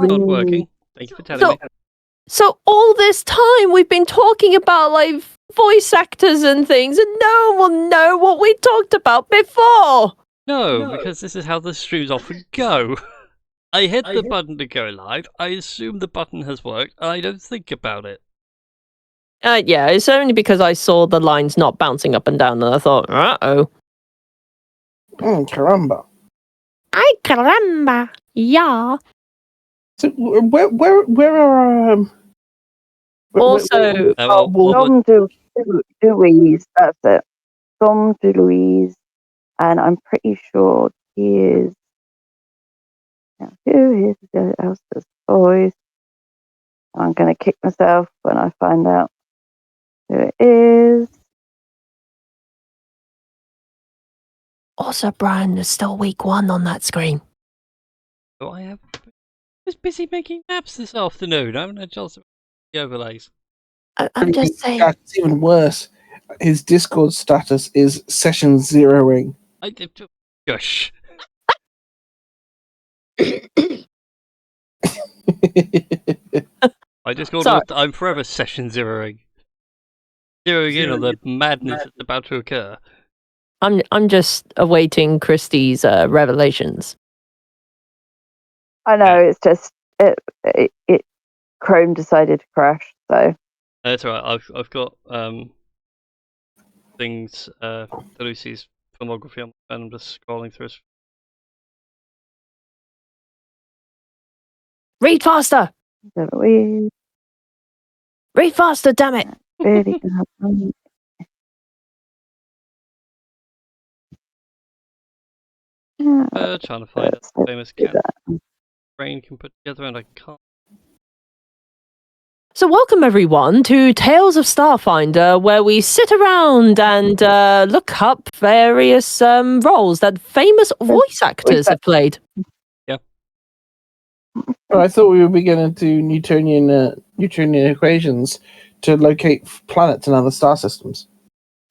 not working. Thank you for telling me. So all this time we've been talking about like voice actors and things, and no one will know what we talked about before. No, because this is how the streams often go. I hit the button to go live. I assume the button has worked. I don't think about it. Yeah, it's only because I saw the lines not bouncing up and down, and I thought, uh-oh. Caramba. Ay, caramba. Yeah. So where are Also, Dom DeLuise, that's it. Dom DeLuise, and I'm pretty sure he is. Now, who is the else does voice? I'm gonna kick myself when I find out who it is. also, Brian, there's still week 1 on that screen. Oh, I was busy making maps this afternoon. I haven't had a chance to make the overlays. I'm just saying. It's even worse. His Discord status is session zeroing. I did. Gosh. I just got. I'm forever session zeroing. Zeroing in on the madness that's about to occur. I'm just awaiting Christie's revelations. I know, it's just it Chrome decided to crash, so that's all right. I've got things Lucy's filmography on, and I'm just scrolling through. Read faster! Read faster, damn it! Really Trying to find a famous cat brain can put together, and I can't. So welcome everyone to Tales of Starfinder, where we sit around and look up various roles that famous voice actors have played. Yeah. Oh, I thought we were beginning to do Newtonian equations to locate planets and other star systems.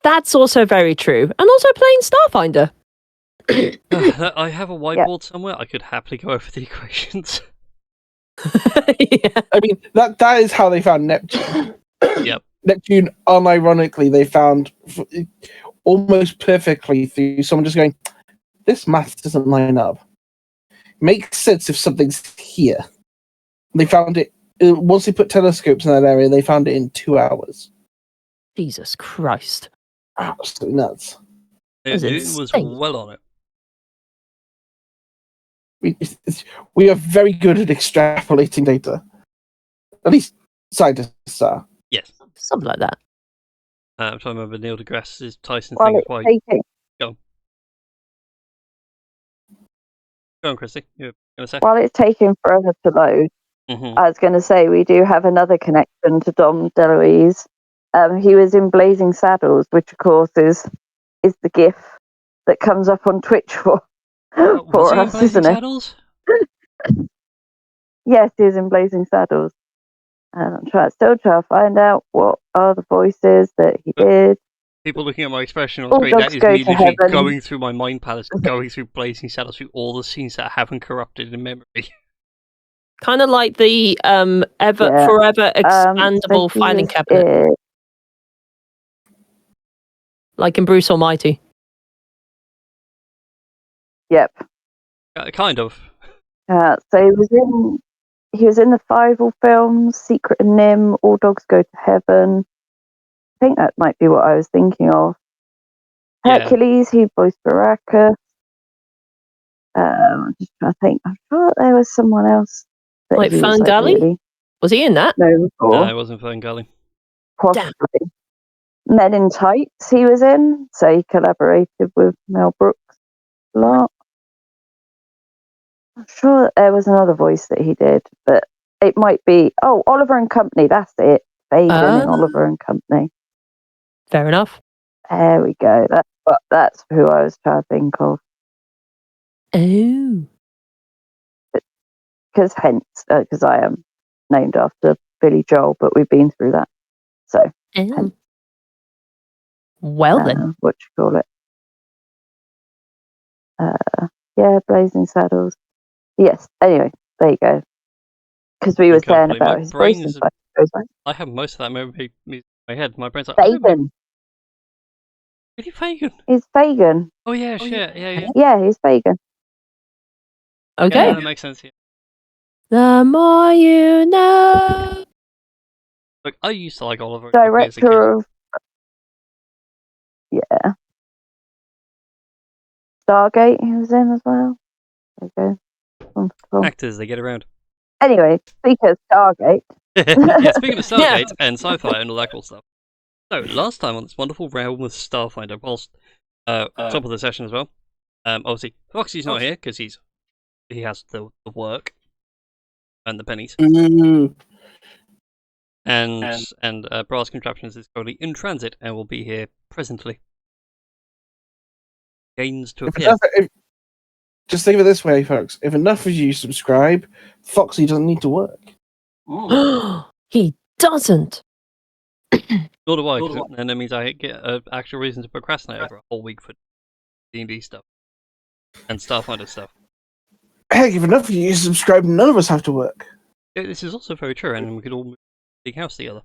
That's also very true. And also playing Starfinder. I have a whiteboard somewhere. I could happily go over the equations. Yeah. I mean, that is how they found Neptune. Yep. Neptune, unironically, they found almost perfectly through someone just going, this math doesn't line up. Makes sense if something's here. They found it, once they put telescopes in that area, they found it in 2 hours. Jesus Christ. Absolutely nuts. Newton was well on it. We are very good at extrapolating data. At least scientists are. Yes. Something like that. I'm trying to remember Neil deGrasse Tyson thing. Go on, Christy. You were going to say? While it's taking forever to load, I was going to say we do have another connection to Dom DeLuise. He was in Blazing Saddles, which of course is the GIF that comes up on Twitch for us, isn't it? Saddles? Yes, he was in Blazing Saddles. And I'm still trying to find out what are the voices that he did. People looking at my expression on screen, that is me literally going through my mind palace, going through Blazing Saddles, through all the scenes that haven't corrupted in memory. Kind of like the forever expandable filing cabinet. Like in Bruce Almighty. Yep. Kind of. So he was in the Fievel films, Secret and Nim, All Dogs Go to Heaven. I think that might be what I was thinking of. Hercules, he voiced Baraka. I'm just trying to think. I'm sure there was someone else. Like Ferngully? Was he in that? No, it wasn't Ferngully. Possibly. Men in Tights he was in, so he collaborated with Mel Brooks a lot. I'm sure there was another voice that he did, but it might be Oliver and Company, that's it. Fagan and Oliver and Company. Fair enough. There we go. That's who I was trying to think of. Oh. Because I am named after Billy Joel, but we've been through that. So well then. What you call it? Blazing Saddles. Yes, anyway, there you go. Because we were can't saying believe my about his voice brain and is- stuff. Goes like, I have most of that music in my head. My brain's like, I don't Fagin. really Fagin. He's Fagin. Oh yeah, shit, yeah. Yeah, he's Fagin. Okay. Yeah, that makes sense. Yeah. The more you know. Look, I used to like Oliver as a kid. Director of. Yeah. Stargate, he was in as well. There you go. Cool. Actors, they get around. Anyway, speaking of Stargate. Yeah, speaking of Yeah. Stargate and sci-fi and all that cool stuff. So, last time on this wonderful realm with Starfinder, whilst top of the session as well. Obviously, Foxy's not here because he has the work and the pennies. Mm. And Brass Contraptions is currently in transit and will be here presently. Gains to appear. Just think of it this way, folks. If enough of you subscribe, Foxy doesn't need to work. He doesn't. Nor do I, and that means I get an actual reason to procrastinate over a whole week for D&D stuff and Starfinder stuff. Heck, if enough of you subscribe, none of us have to work. Yeah, this is also very true, and we could all move to the big house together.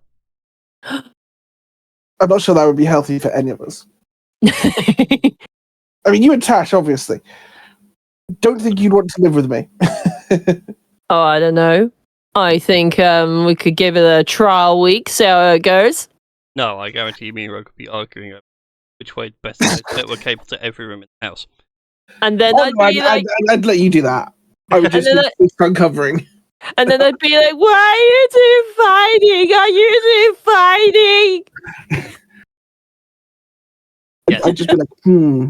I'm not sure that would be healthy for any of us. I mean, you and Tash, obviously. Don't think you'd want to live with me. Oh, I don't know. I think we could give it a trial week, see how it goes. No, I guarantee you, me and Ro could be arguing over which way best to network cable to every room in the house. And then Oh, I'd be like, I'd let you do that. I would just keep uncovering. and then I'd be like, why are you two fighting? Are you two fighting? Yes. I'd just be like,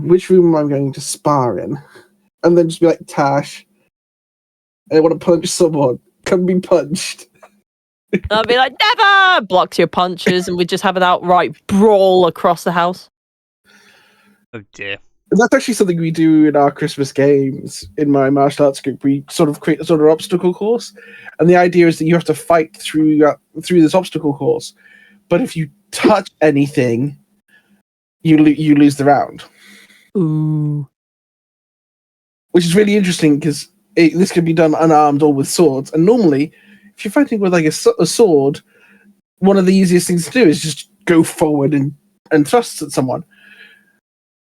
which room am I going to spar in? And then just be like, Tash, I want to punch someone. Come be punched. I'd be like, never! Blocks your punches, and we just have an outright brawl across the house. Oh dear. And that's actually something we do in our Christmas games in my martial arts group. We sort of create a sort of obstacle course, and the idea is that you have to fight through this obstacle course. But if you touch anything, you lose the round. Ooh. Which is really interesting because this can be done unarmed or with swords. And normally, if you're fighting with like a sword, one of the easiest things to do is just go forward and thrust at someone.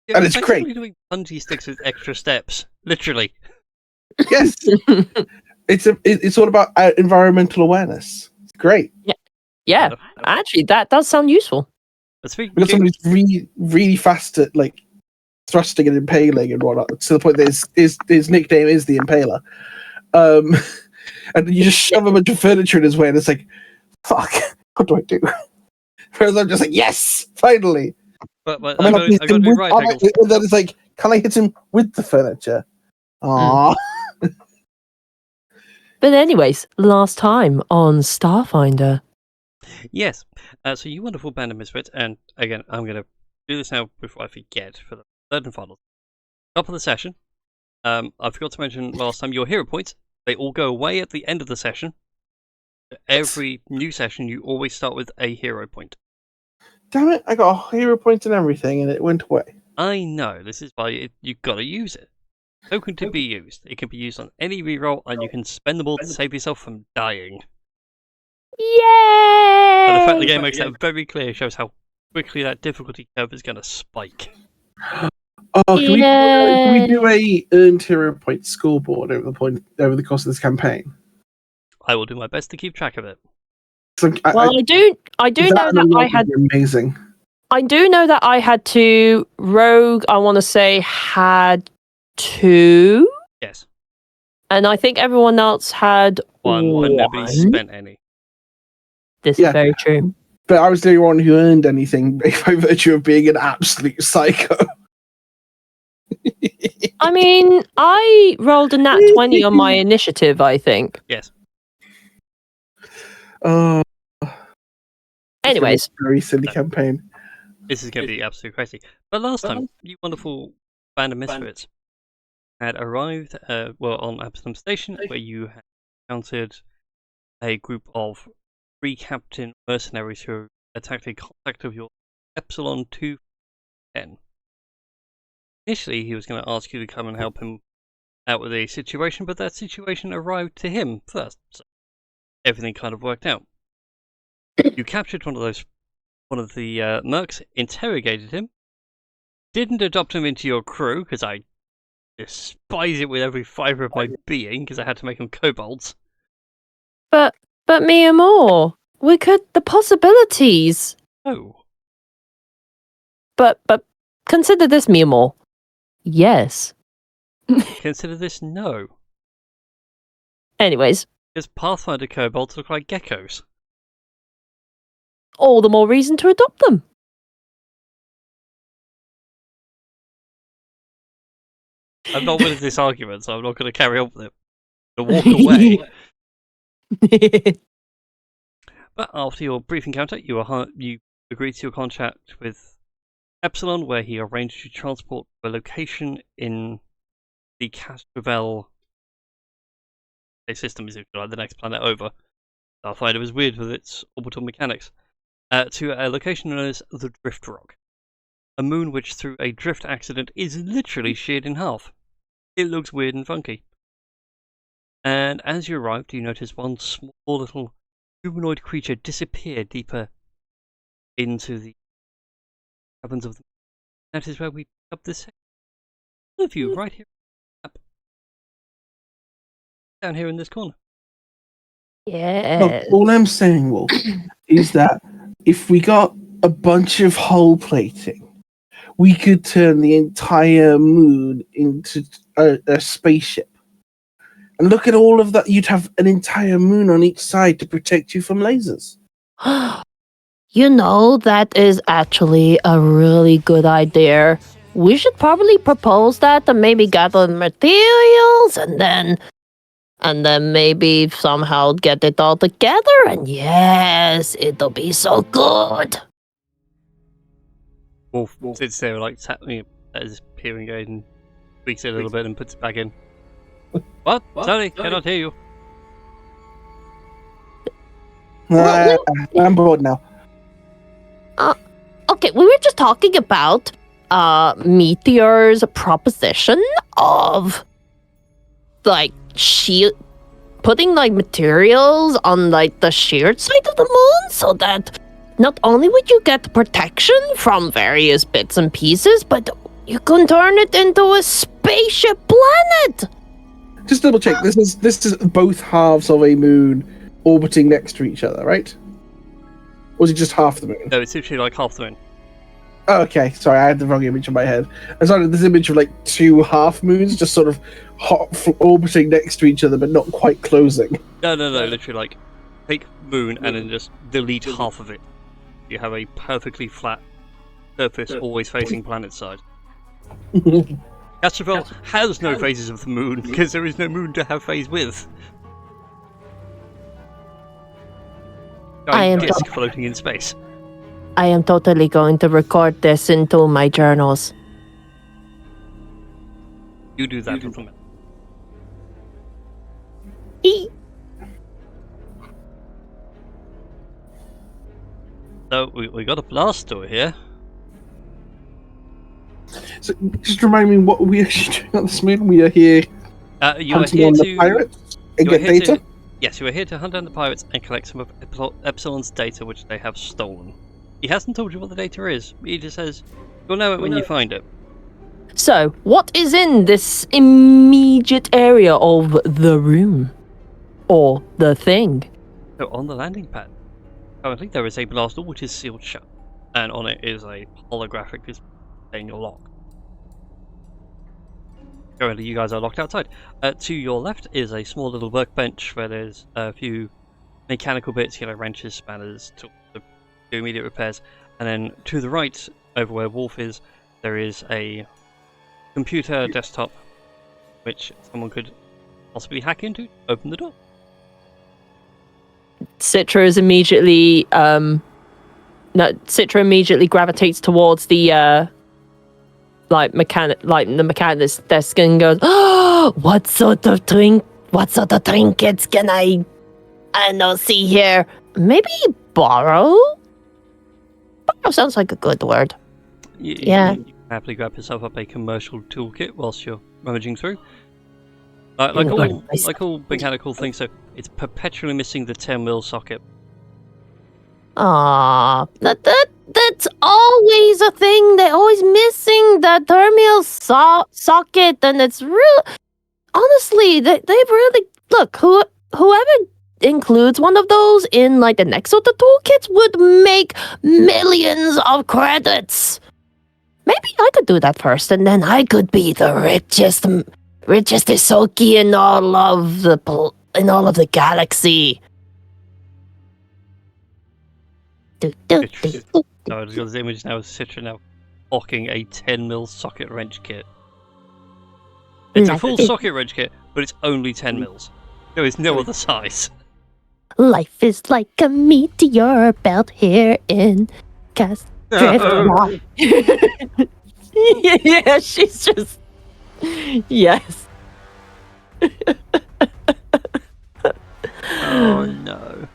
Yeah, And it's great. Doing bungee sticks with extra steps, literally. Yes, it's all about environmental awareness. It's great. Yeah, actually, that does sound useful. Speaking Because somebody's really, really fast at like thrusting and impaling and whatnot, to the point that his nickname is the Impaler. And you just shove a bunch of furniture in his way, and it's like, fuck, what do I do? Whereas I'm just like, yes, finally. But And then I got to do right angles. and then it's like, can I hit him with the furniture? Aww. But anyways, last time on Starfinder. Yes. So you wonderful band of misfits, and again, I'm going to do this now before I forget for the third and final. Top of the session. I forgot to mention last time your hero points. They all go away at the end of the session. Every new session, you always start with a hero point. Damn it, I got a hero point and everything, and it went away. I know, this is why you've got to use it. Token to be used. It can be used on any reroll, and you can spend them all to save yourself from dying. Yay! And the fact the game makes that very clear shows how quickly that difficulty curve is going to spike. Oh, can we do a earned hero point scoreboard over the course of this campaign? I will do my best to keep track of it. Well, I do know that I had amazing. I do know that I had to rogue. I want to say had 2. Yes. And I think everyone else had 1, but nobody spent any. This is very true. But I was the only one who earned anything by virtue of being an absolute psycho. I mean, I rolled a nat 20 on my initiative, I think. Yes. Anyways. Very silly campaign. This is going to be absolutely crazy. But last time, you wonderful band of misfits had arrived on Absalom Station, where you had encountered a group of 3 captain mercenaries who attacked a contact of your Epsilon 210. Initially, he was going to ask you to come and help him out with a situation, but that situation arrived to him first. So everything kind of worked out. You captured one of the mercs, interrogated him, didn't adopt him into your crew because I despise it with every fibre of my being because I had to make them kobolds. But Mia Moore, the possibilities. Oh. But consider this, Mia Moore. Yes. Consider this no. Anyways. Because Pathfinder kobolds look like geckos. All the more reason to adopt them. I'm not winning this argument, so I'm not going to carry on with it. I'm going to walk away. But after your brief encounter, you agreed to your contract with Epsilon, where he arranged to transport to a location in the Castrovel system, is like the next planet over. Starfinder was weird with its orbital mechanics. To a location known as the Drift Rock. A moon which, through a drift accident, is literally sheared in half. It looks weird and funky. And as you arrived, you notice one small little humanoid creature disappear deeper into the cabins of the moon. That is where we pick up this section. All of you, right here. Down here in this corner. Yeah. Look, all I'm saying, Wolf, is that if we got a bunch of hull plating, we could turn the entire moon into a spaceship. And look at all of that. You'd have an entire moon on each side to protect you from lasers. You know, that is actually a really good idea. We should probably propose that and maybe gather the materials and then maybe somehow get it all together, and yes, it'll be so good. Wolf sits there like tapping at his hearing aid and tweaks it a little bit and puts it back in. What? Sorry, cannot hear you. I'm bored now. Okay, we were just talking about Meteor's proposition of like putting like materials on like the sheared side of the moon so that not only would you get protection from various bits and pieces, but you can turn it into a spaceship planet. Just double check. This is both halves of a moon orbiting next to each other, right? Or is it just half the moon? No, it's literally like half the moon. Oh, okay, sorry, I had the wrong image in my head. I saw this image of like two half moons just sort of orbiting next to each other, but not quite closing. No, literally like take moon and then just delete half of it. You have a perfectly flat surface always facing planet side. Castrovel has no phases of the moon because there is no moon to have phase with. Giant disk floating in space. I am totally going to record this into my journals. You do that, little man. So we got a blast door here. So just remind me what we actually doing on this moon. We are here You are hunting here on to the pirates and you are get here data. Yes, you are here to hunt down the pirates and collect some of Epsilon's data which they have stolen. He hasn't told you what the data is. He just says, you'll know it when you find it. So, what is in this immediate area of the room? Or the thing? So on the landing pad, currently there is a blast door which is sealed shut. And on it is a holographic display saying you're locked. Currently you guys are locked outside. To your left is a small little workbench where there's a few mechanical bits, wrenches, spanners, to do immediate repairs. And then to the right, over where Wolf is, there is a computer desktop which someone could possibly hack into, open the door. Citra is immediately Citra immediately gravitates towards the the mechanic's desk and goes, "Oh, what sort of trinkets can I see here? Maybe borrow? Borrow sounds like a good word." You Yeah. can happily grab yourself up a commercial toolkit whilst you're rummaging through. Like all mechanical things, so it's perpetually missing the 10mm socket. That's always a thing. They're always missing that thermal socket, and it's real. Honestly, they've really look. Whoever includes one of those in like the next of the toolkits would make millions of credits. Maybe I could do that first, and then I could be the richest Isoki in all of the galaxy. No, I just got this image now of Citra now hawking a 10mm socket wrench kit. It's a full socket wrench kit, but it's only 10mm. There is no other size. Life is like a meteor belt here in Cast. Yeah, she's just. Yes. Oh no.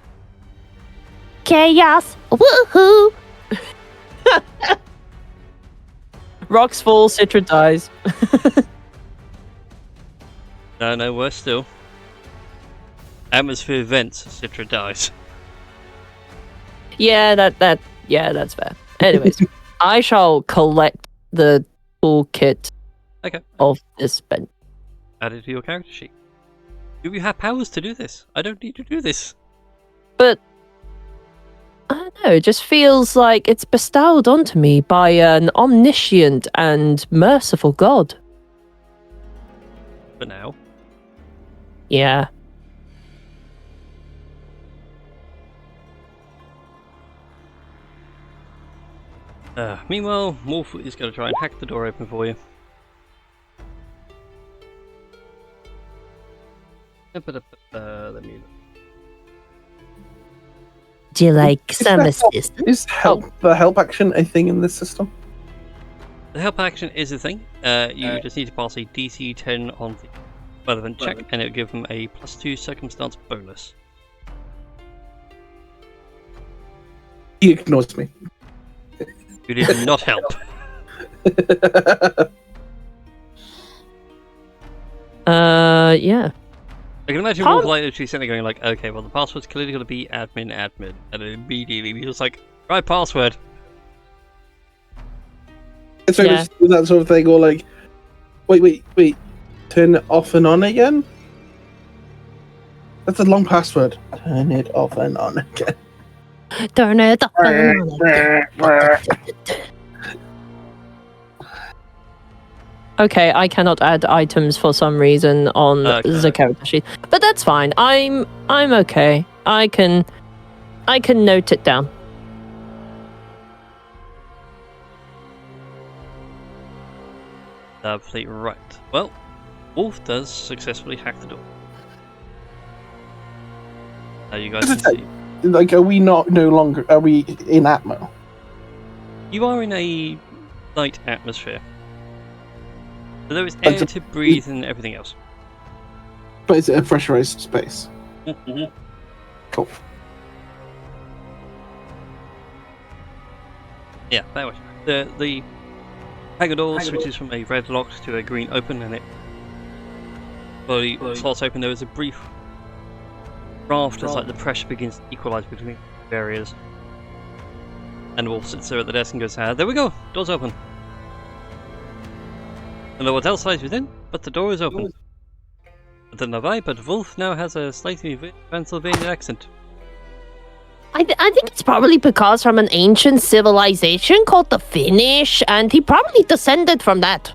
Chaos! Woohoo! Rocks fall, Citra dies. No, worse still. Atmosphere vents, Citra dies. Yeah, that's fair. Anyways, I shall collect the toolkit of this bench. Add it to your character sheet. Do you have powers to do this? I don't need to do this. But I don't know, it just feels like it's bestowed onto me by an omniscient and merciful god. For now. Yeah. Meanwhile, Morph is going to try and hack the door open for you. Let me... Do you like some assistance? Is the help action a thing in this system? The help action is a thing. You just need to pass a DC 10 on the relevant check, and it'll give them a +2 circumstance bonus. He ignores me. You did not help. Yeah. I can imagine Wolf like literally sitting there going like, okay, well the password's clearly going to be admin, and then immediately he was like, right password. It's very much that sort of thing, or like, wait, turn it off and on again? That's a long password. Turn it off and on again. Turn it off and on again. Okay, I cannot add items for some reason on the character sheet, but that's fine. I'm okay. I can note it down. Lovely, right. Well, Wolf does successfully hack the door. Now you guys can see. Like, are we no longer? Are we in Atmo? You are in a light atmosphere. So there is air to breathe and everything else. But is it a pressurized space? Mm-hmm. Cool. Yeah, that way. The hangar door switches from a red lock to a green open, and it slowly slots open. There is a brief draft as like the pressure begins to equalize between the areas. And Wolf sits there at the desk and goes, there we go, door's open. I don't know what else lies within, but the door is open. I don't know why, but Wolf now has a slightly Pennsylvania accent. I think it's probably because from an ancient civilization called the Finnish, and he probably descended from that.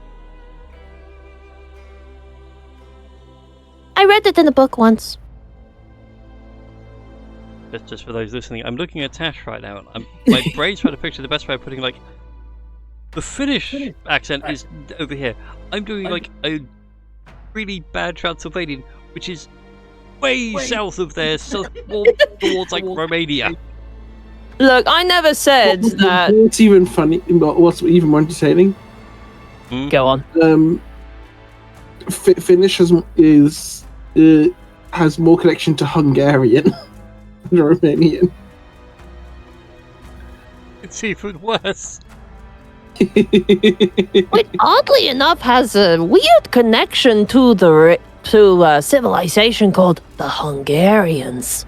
I read it in a book once. Just for those listening, I'm looking at Tash right now, and my brain's trying to picture the best way of putting like the Finnish accent is over here. I'm doing like a really bad Transylvanian, which is way south of there, so more towards like Romania. Look, I never said that. What's even funny? What's even more entertaining? Go on. Finnish has more connection to Hungarian than Romanian. It's even worse. Which, oddly enough, has a weird connection to to a civilization called the Hungarians.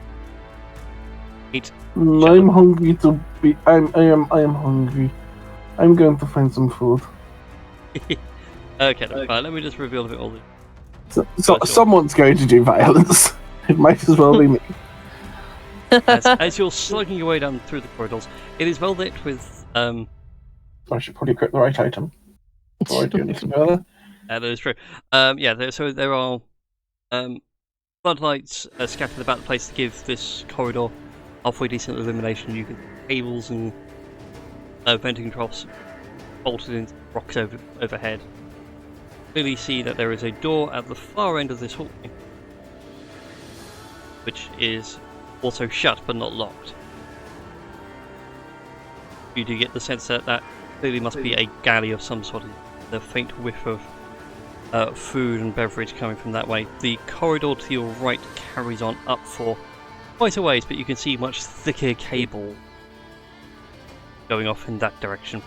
I'm hungry to be. I am hungry. I'm going to find some food. Okay, let me just reveal a bit all the. So someone's going to do violence. It might as well be me. As you're slugging your way down through the corridors, it is well lit with. I should probably equip the right item before I do anything further. That is true. So there are floodlights scattered about the place to give this corridor halfway decent illumination. You can see cables and venting troughs bolted into rocks overhead. Clearly see that there is a door at the far end of this hallway, which is also shut but not locked. You do get the sense that that clearly must be a galley of some sort. The faint whiff of food and beverage coming from that way. The corridor to your right carries on up for quite a ways, but you can see much thicker cable going off in that direction.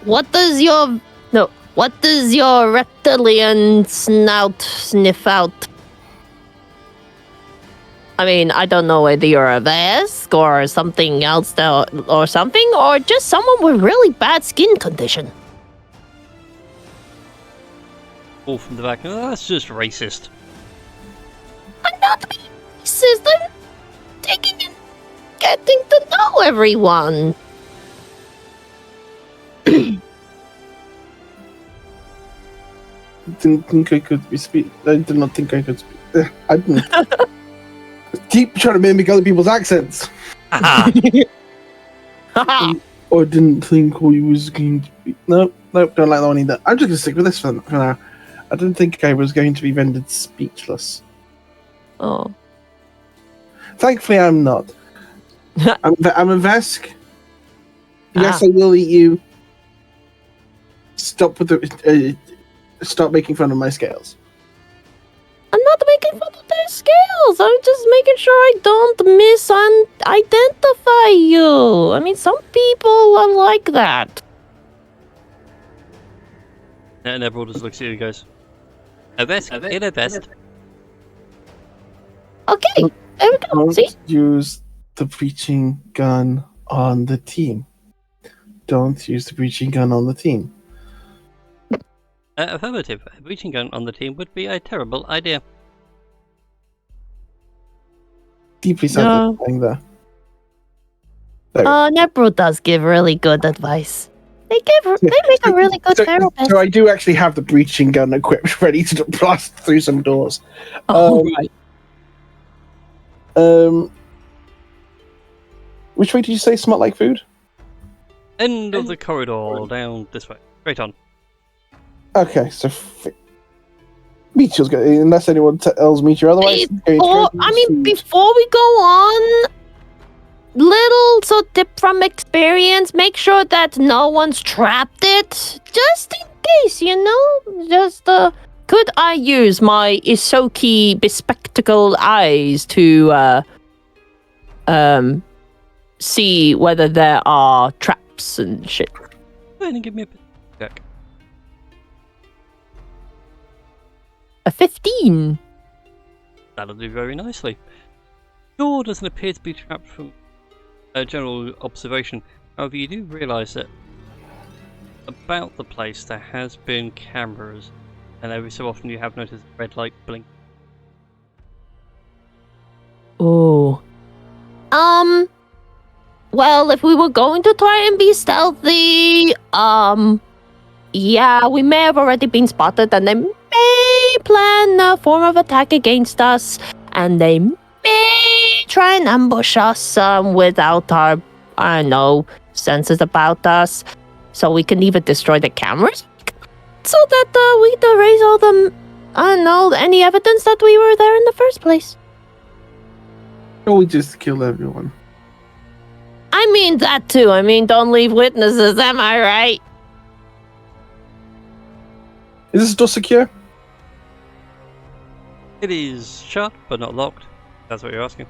What does your reptilian snout sniff out? I mean, I don't know whether you're a Vesk or something else, or just someone with really bad skin condition. All from the back. Oh, that's just racist. I'm not being racist. I'm getting to know everyone. Didn't think I could speak. I did not think I could speak. I didn't. Keep trying to mimic other people's accents. Or didn't think we was going to be. Nope, don't like that one either. I'm just going to stick with this for now. I didn't think I was going to be rendered speechless. Oh. Thankfully, I'm not. I'm a Vesk. Yes, I will eat you. Stop making fun of my scales. I'm not making fun of their scales. I'm just making sure I don't misidentify you. I mean, some people are like that. And everyone just looks at you and goes, a vest in a vest. Okay, there we go. Don't See? use the breaching gun on the team. Don't use the breaching gun on the team. Affirmative. A breaching gun on the team would be a terrible idea. Deeply satisfying there. Nebro does give really good advice. They make a really good therapist. So I do actually have the breaching gun equipped, ready to blast through some doors. Right. Which way did you say smelt like food? End of the corridor, down this way. Straight on. Okay, so Meteor's going, unless anyone tells Meteor otherwise. Before we go on, little tip from experience, make sure that no one's trapped it, just in case, could I use my Isoki bespectacled eyes to see whether there are traps and shit? Go ahead and give me a check. A 15. That'll do very nicely. Door doesn't appear to be trapped from general observation. However, you do realise that about the place there has been cameras, and every so often you have noticed a red light blink. Oh. Well, if we were going to try and be stealthy, yeah, we may have already been spotted, and they may plan a form of attack against us, and they may try and ambush us without our, senses about us. So we can either destroy the cameras, so that we'd erase all the, any evidence that we were there in the first place. Or we just kill everyone. I mean that too. I mean, don't leave witnesses, am I right? Is this door secure? It is shut, but not locked. That's what you're asking.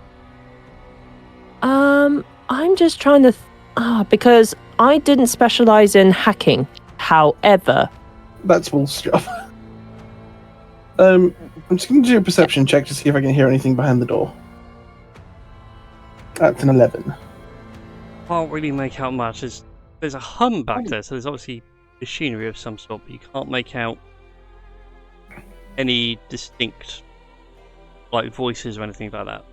I'm just trying to... because I didn't specialize in hacking. However... That's bullshit. I'm just going to do a perception check to see if I can hear anything behind the door. That's an 11. Can't really make out much. There's a hum back there, so there's obviously machinery of some sort, but you can't make out any distinct voices or anything like that.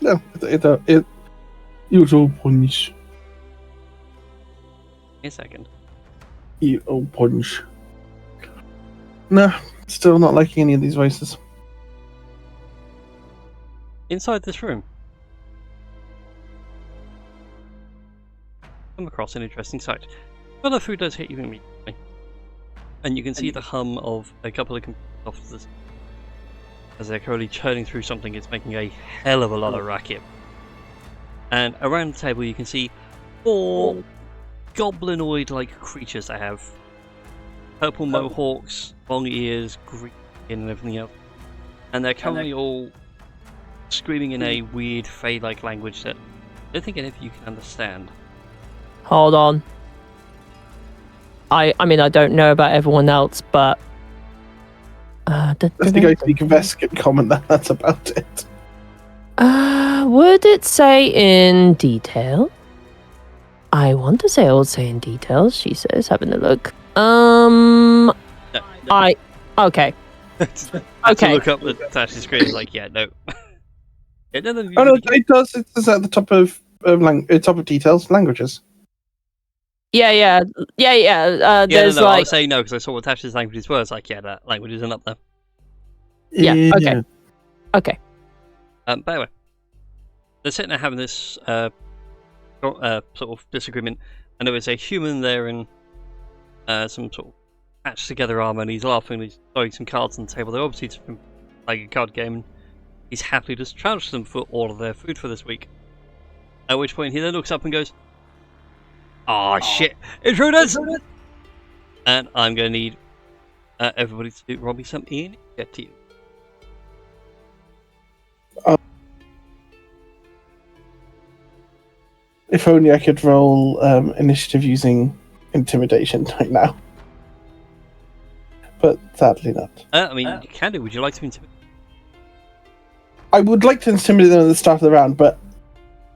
No, it opens. A second. It opens. No, still not liking any of these voices. Inside this room, come across an interesting sight. Well, the food does hit you immediately, and you can see the hum of a couple of computer officers as they're currently churning through something. It's making a hell of a lot of racket. And around the table, you can see 4 goblinoid-like creatures that have purple mohawks, long ears, green skin, and everything else. And they're currently all screaming in a weird Fey-like language that I don't think any of you can understand. Hold on. I mean, I don't know about everyone else, but... That's the guy speak Vescan comment. That's about it. Would it say in detail? I want to say it would say in detail, she says, having a look. No. Okay. To look up the Tash's screen, yeah, no. Yeah, no, It does. It's at the top of top of details, languages. Yeah. There's I was saying no because I saw what Tash's languages were. It's that language isn't up there. Yeah. Okay. By the way, they're sitting there having this sort of disagreement. I know it's a human there in some sort of patched together armor, and he's laughing. And he's throwing some cards on the table. They're obviously just been playing a card game. And he's happily just charged them for all of their food for this week. At which point he then looks up and goes, "Oh shit, intruders!" And I'm going to need everybody to roll me some initiative. If only I could roll initiative using intimidation right now. But sadly not. I mean, you can do. Would you like to intimidate? I would like to intimidate them at the start of the round, but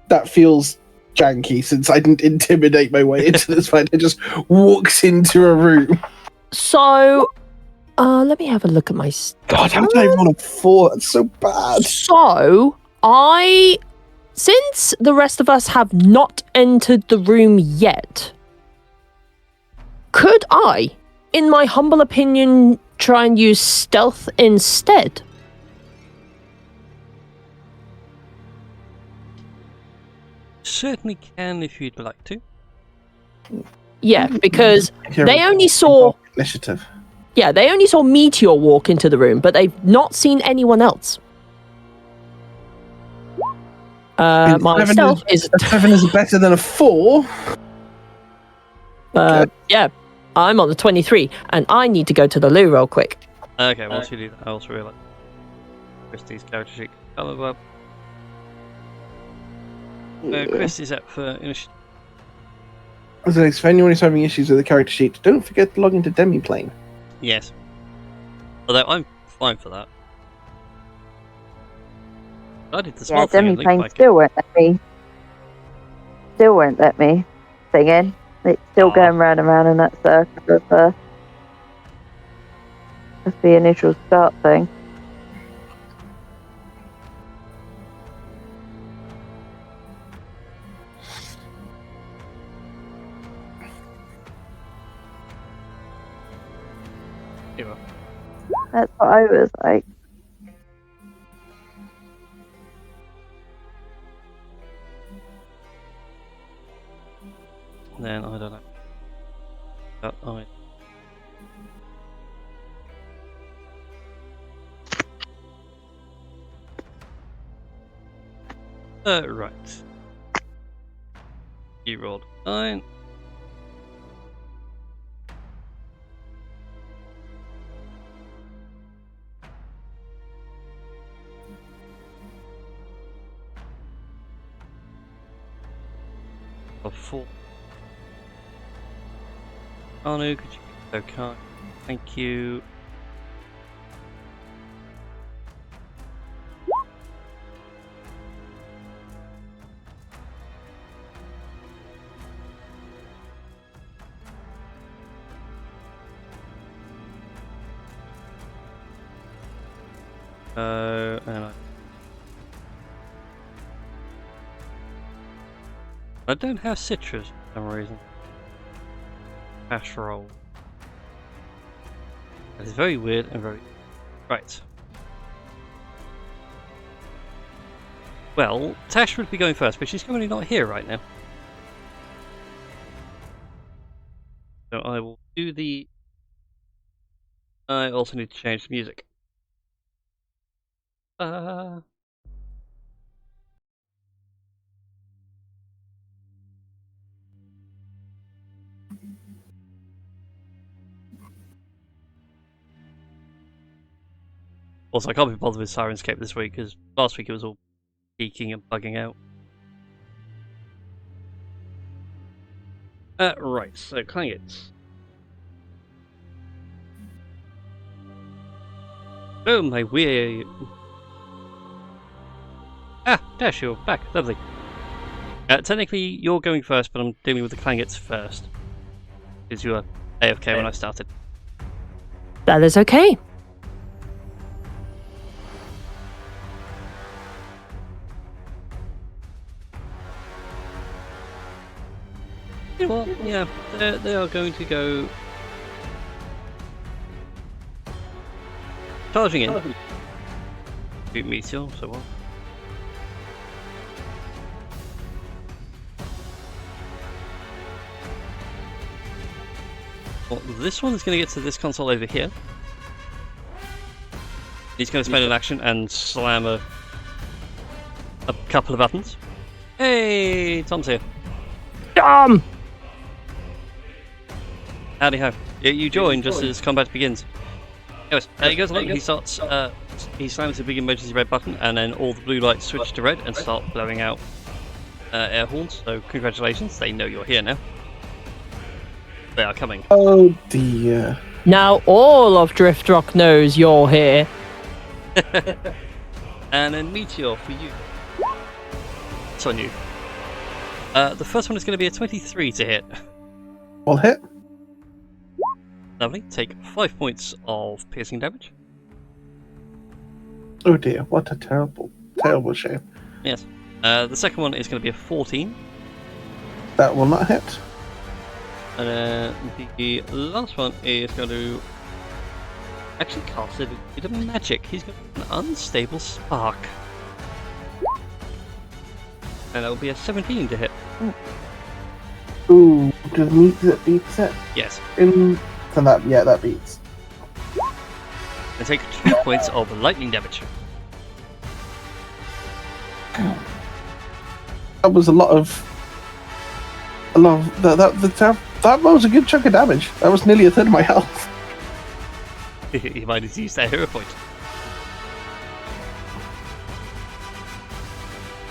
that feels janky since I didn't intimidate my way into this fight. I just walks into a room. So, let me have a look at my stuff. God, how did I roll a 4? That's so bad. So, since the rest of us have not entered the room yet, could I, in my humble opinion, try and use stealth instead? Certainly can if you'd like to. Yeah, because they only saw initiative. Yeah, they only saw Meteor walk into the room, but they've not seen anyone else. My stealth is a 7 is better than a 4. Yeah, I'm on the 23, and I need to go to the loo real quick. Okay, once you do that, I also realize Christie's character sheet come up. Christie's up for initiative. So if anyone is having issues with the character sheet, don't forget to log into Demiplane. Yes. Although I'm fine for that. I did the smart thing. Demiplane still won't let me. Still won't let me sing in. It's still going round and round in that circle of the initial start thing. That's what I was like. Then I don't know. Right. You rolled 9. of 4. Anu, could you be so kind? Thank you. And I don't have citrus for some reason. Cash roll. That is very weird and very... Right. Well, Tash would be going first, but she's currently not here right now. So I will do the... I also need to change the music. Also, I can't be bothered with Syrinscape this week, because last week it was all geeking and bugging out. Right, so Clangets. Oh, my weird... Ah, Dash, you're back. Lovely. Technically, you're going first, but I'm dealing with the Clangets first. Because you were AFK when I started. That is okay. You know what? Yeah, they are going to go... Charging in. Shoot Meteor, so what? Well, this one is going to get to this console over here. He's going to spend an action and slam a couple of buttons. Hey, Tom's here. Tom! Howdy ho. Yeah, you join just as combat begins. Anyways, he goes along, he starts, he slams the big emergency red button, and then all the blue lights switch to red and start blowing out air horns, so congratulations, they know you're here now. They are coming. Oh dear. Now all of Driftrock knows you're here. And then Meteor for you. It's on you. The first one is going to be a 23 to hit. Will hit. Lovely. Take 5 points of piercing damage. Oh dear, what a terrible, terrible shame. Yes. The second one is going to be a 14. That will not hit. And the last one is going to actually cast a bit of magic. He's got an unstable spark. And that will be a 17 to hit. Ooh, does it beats it? Yes. Then that beats. And take 2 points of lightning damage. That was a lot of that was a good chunk of damage. That was nearly a third of my health. You might have used that hero point.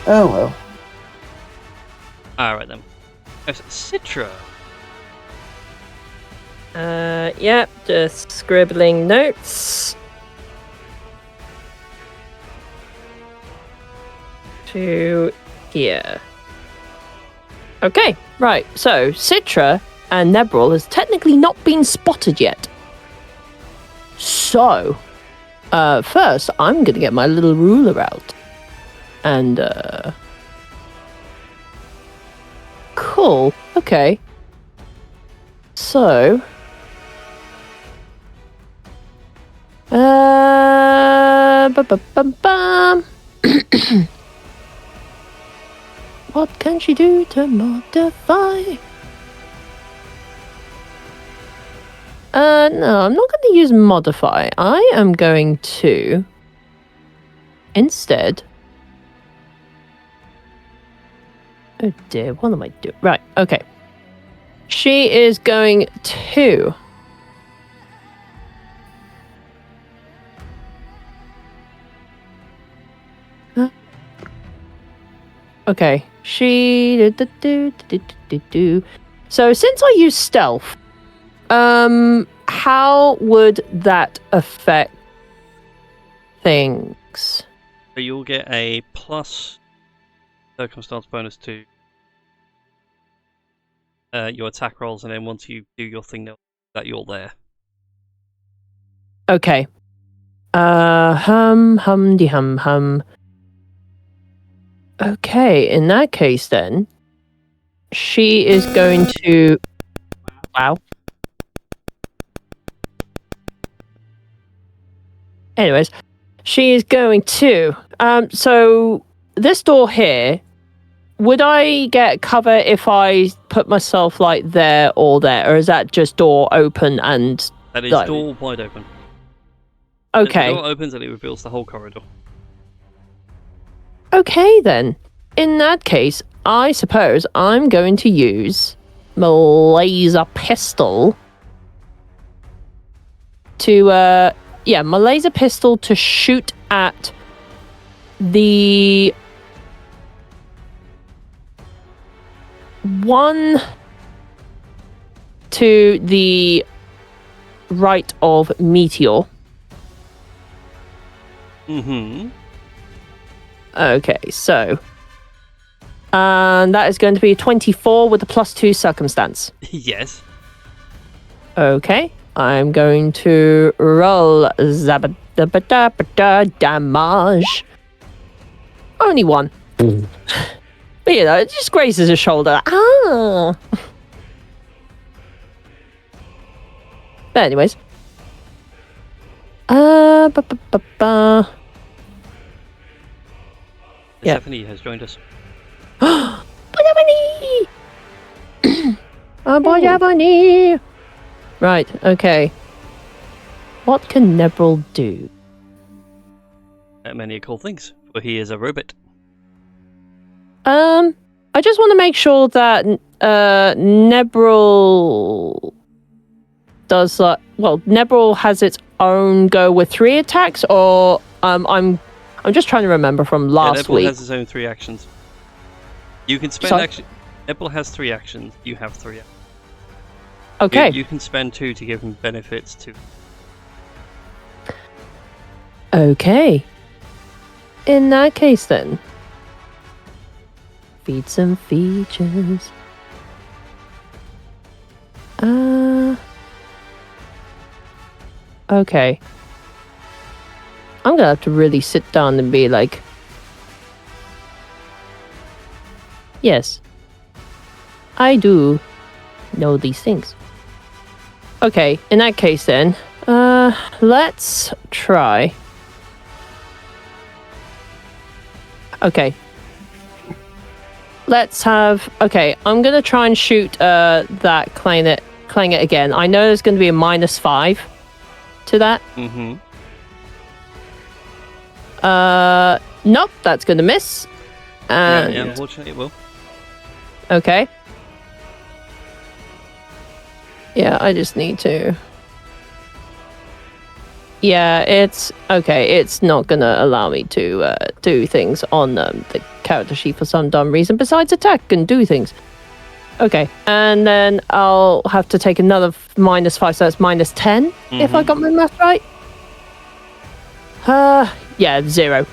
Oh well. Alright then. Citra. Yep, just scribbling notes. To here. Okay, right, so Citra and Nebril has technically not been spotted yet. So, first I'm gonna get my little ruler out. And, cool, okay. So, ba-ba-bum-bum. What can she do to modify? No, I'm not going to use modify. I am going to instead. Oh dear, what am I doing? Right, okay. She is going to Okay. So since I use stealth, how would that affect things? So you'll get a plus circumstance bonus to your attack rolls, and then once you do your thing, that you're there. Okay. Hum. Okay, in that case then, she is going to... Wow. Anyways, she is going to... So, this door here, would I get cover if I put myself, like, there or there? Or is that just door open and... That is like... door wide open. Okay. The door opens and it reveals the whole corridor. Okay, then. In that case, I suppose I'm going to use my laser pistol to, my laser pistol to shoot at the one to the right of Meteor. Mm-hmm. Okay, so... And that is going to be 24 with a +2 circumstance. Yes. Okay, I'm going to roll damage. Only one. But you know, it just grazes his shoulder. Ah! But anyways. Yeah. Stephanie has joined us. Right, okay. What can Nebril do? Many cool things, for he is a robot. I just want to make sure that Nebril does Nebril has its own go with 3 attacks, or I'm just trying to remember from last week. Nebril has his own 3 actions. You can spend action. Nebril has 3 actions. You have 3 actions. Okay. You can spend 2 to give him benefits too. Okay. In that case, then. Feed some features. Okay. I'm gonna have to really sit down and be like, yes, I do know these things. Okay, in that case then, let's try. Okay. Let's have... Okay, I'm gonna try and shoot that clanglet again. I know there's gonna be a -5 to that. Mm-hmm. Nope, that's gonna miss. And... Yeah, unfortunately it will. Okay. Yeah, I just need to... Yeah, it's... Okay, it's not gonna allow me to do things on the character sheet for some dumb reason, besides attack and do things. Okay, and then I'll have to take another -5, so that's -10, if I got my math right. Yeah, 0.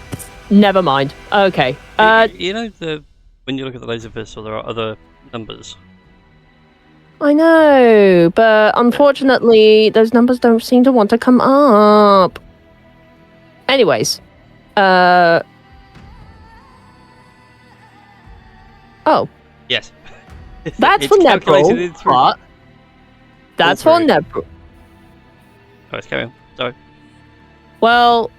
Never mind. Okay. You know, when you look at the laser pistol, there are other numbers. I know, but unfortunately, those numbers don't seem to want to come up. Anyways, oh. Yes. That's for Nebril, but that's for Nebril. Oh, it's carry on. Sorry. Well,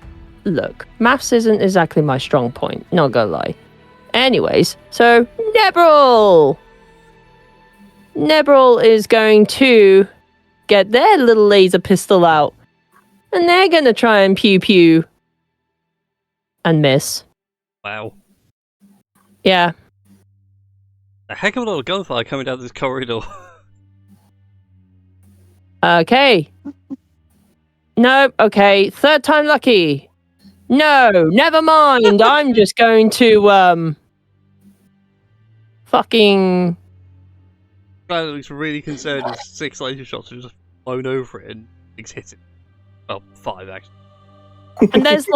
look, maths isn't exactly my strong point, not gonna lie. Anyways, so Nebril! Nebril is going to get their little laser pistol out, and they're gonna try and pew and miss. Wow. Yeah. A heck of a lot of gunfire coming down this corridor. Okay. No, okay. 3rd time lucky. No, never mind. I'm just going to, fucking. Guy that looks really concerned as 6 laser shots have just flown over it and things hit it. Well, 5 actually. And there's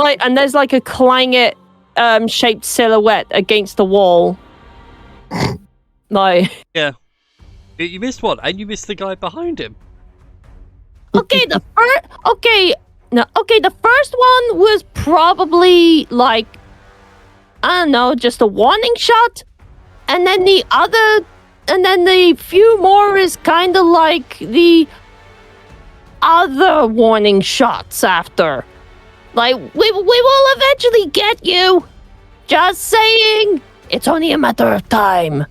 like a clangit shaped silhouette against the wall. Like. Yeah. You missed one, and you missed the guy behind him. Okay, the first one was probably like, I don't know, just a warning shot, and then the few more is kind of like the other warning shots after. Like, we will eventually get you. Just saying, it's only a matter of time.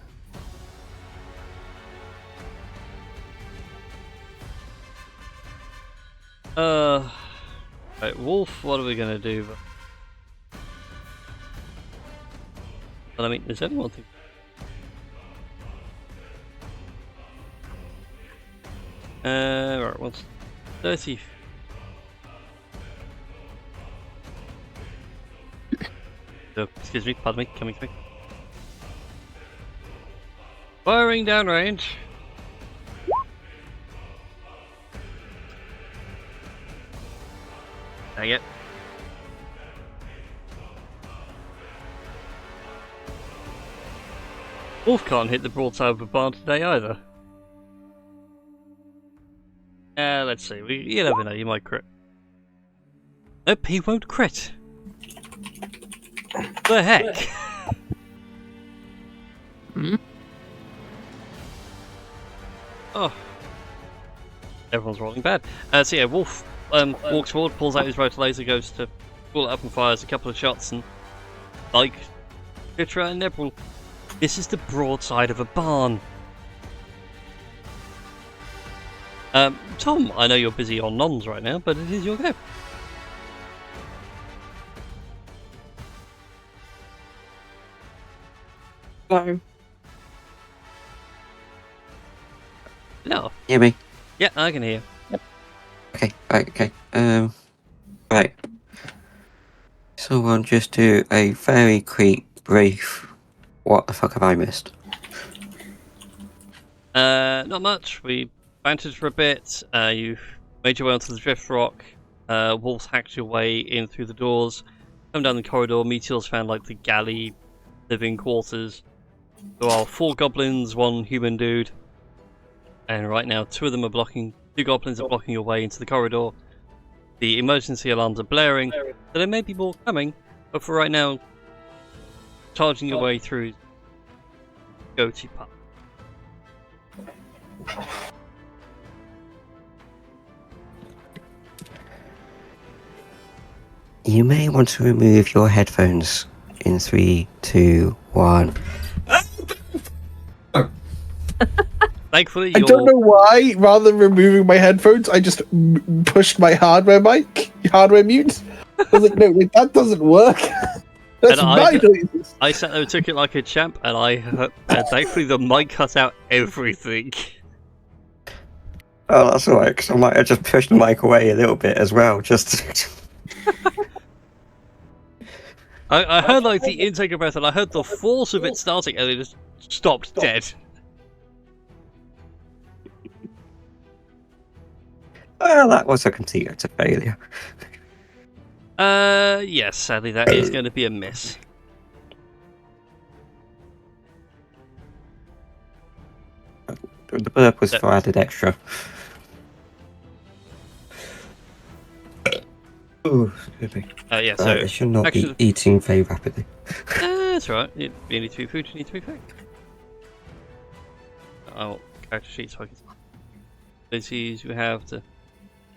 Right, Wolf, what are we gonna do? But I mean, there's only one thing. Right, what's 30? Oh, excuse me, pardon me, coming through. Firing downrange. Dang it. Wolf can't hit the broadside of a barn today either. Let's see. You never know, you might crit. Nope, he won't crit. The heck? Oh. Everyone's rolling bad. So yeah, Wolf walks forward, pulls out his rotor laser, goes to pull it up and fires a couple of shots, and like Fitra and Nebril, this is the broadside of a barn. Tom, I know you're busy on noms right now, but it is your go. No. No. Hear me? Yeah, I can hear. Yep. Okay, right, okay. Right. So I'll just do a very quick brief. What the fuck have I missed? Not much. We bantered for a bit. You made your way onto the drift rock. Wolves hacked your way in through the doors. Come down the corridor. Meteors found like the galley living quarters. There are 4 goblins, 1 human dude. And right now, 2 of them are blocking. 2 goblins are blocking your way into the corridor. The emergency alarms are blaring, so there may be more coming. But for right now, charging your way through, go-to path. You may want to remove your headphones in 3, 2, 1. Thankfully, I don't know why, rather than removing my headphones, I just pushed my hardware mute. I was like, no, wait, that doesn't work. That's my noises. I sat there and took it like a champ, and thankfully the mic cut out everything. Oh, that's alright, because I might have just pushed the mic away a little bit as well, just... I heard like the intake of breath, and I heard the force of it starting, and it just stopped dead. Well, that was a complete utter failure. Yes, sadly that is going to be a miss. The burp was for added extra. Oh, excuse me. Yeah, so I should not be eating very rapidly. That's right. You need to be food, you need to be food. Oh, character sheet so I can see. Abilities you have to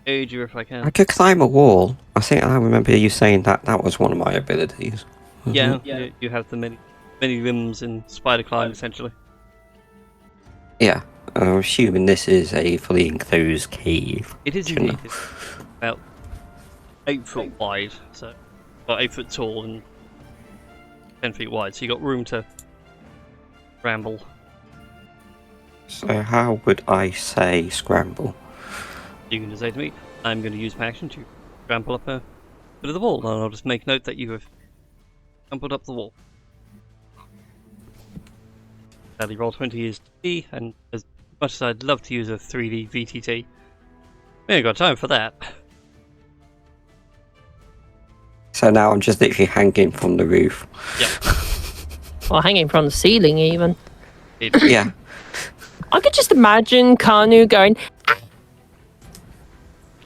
aid you if I can. I could climb a wall. I think I remember you saying that was one of my abilities. Yeah, you have the many limbs in spider climb essentially. Yeah, I'm assuming this is a fully enclosed cave. It is indeed. It's about 8 foot wide, so 8 foot tall and 10 feet wide. So you got room to ramble. So how would I say scramble? You can just say to me, I'm going to use my action to trample up a bit of the wall, and I'll just make note that you have trampled up the wall. sadly Roll20 is T, and as much as I'd love to use a 3D VTT, we ain't got time for that. So now I'm just literally hanging from the roof. Or hanging from the ceiling, even. Yeah. I could just imagine Kanu going,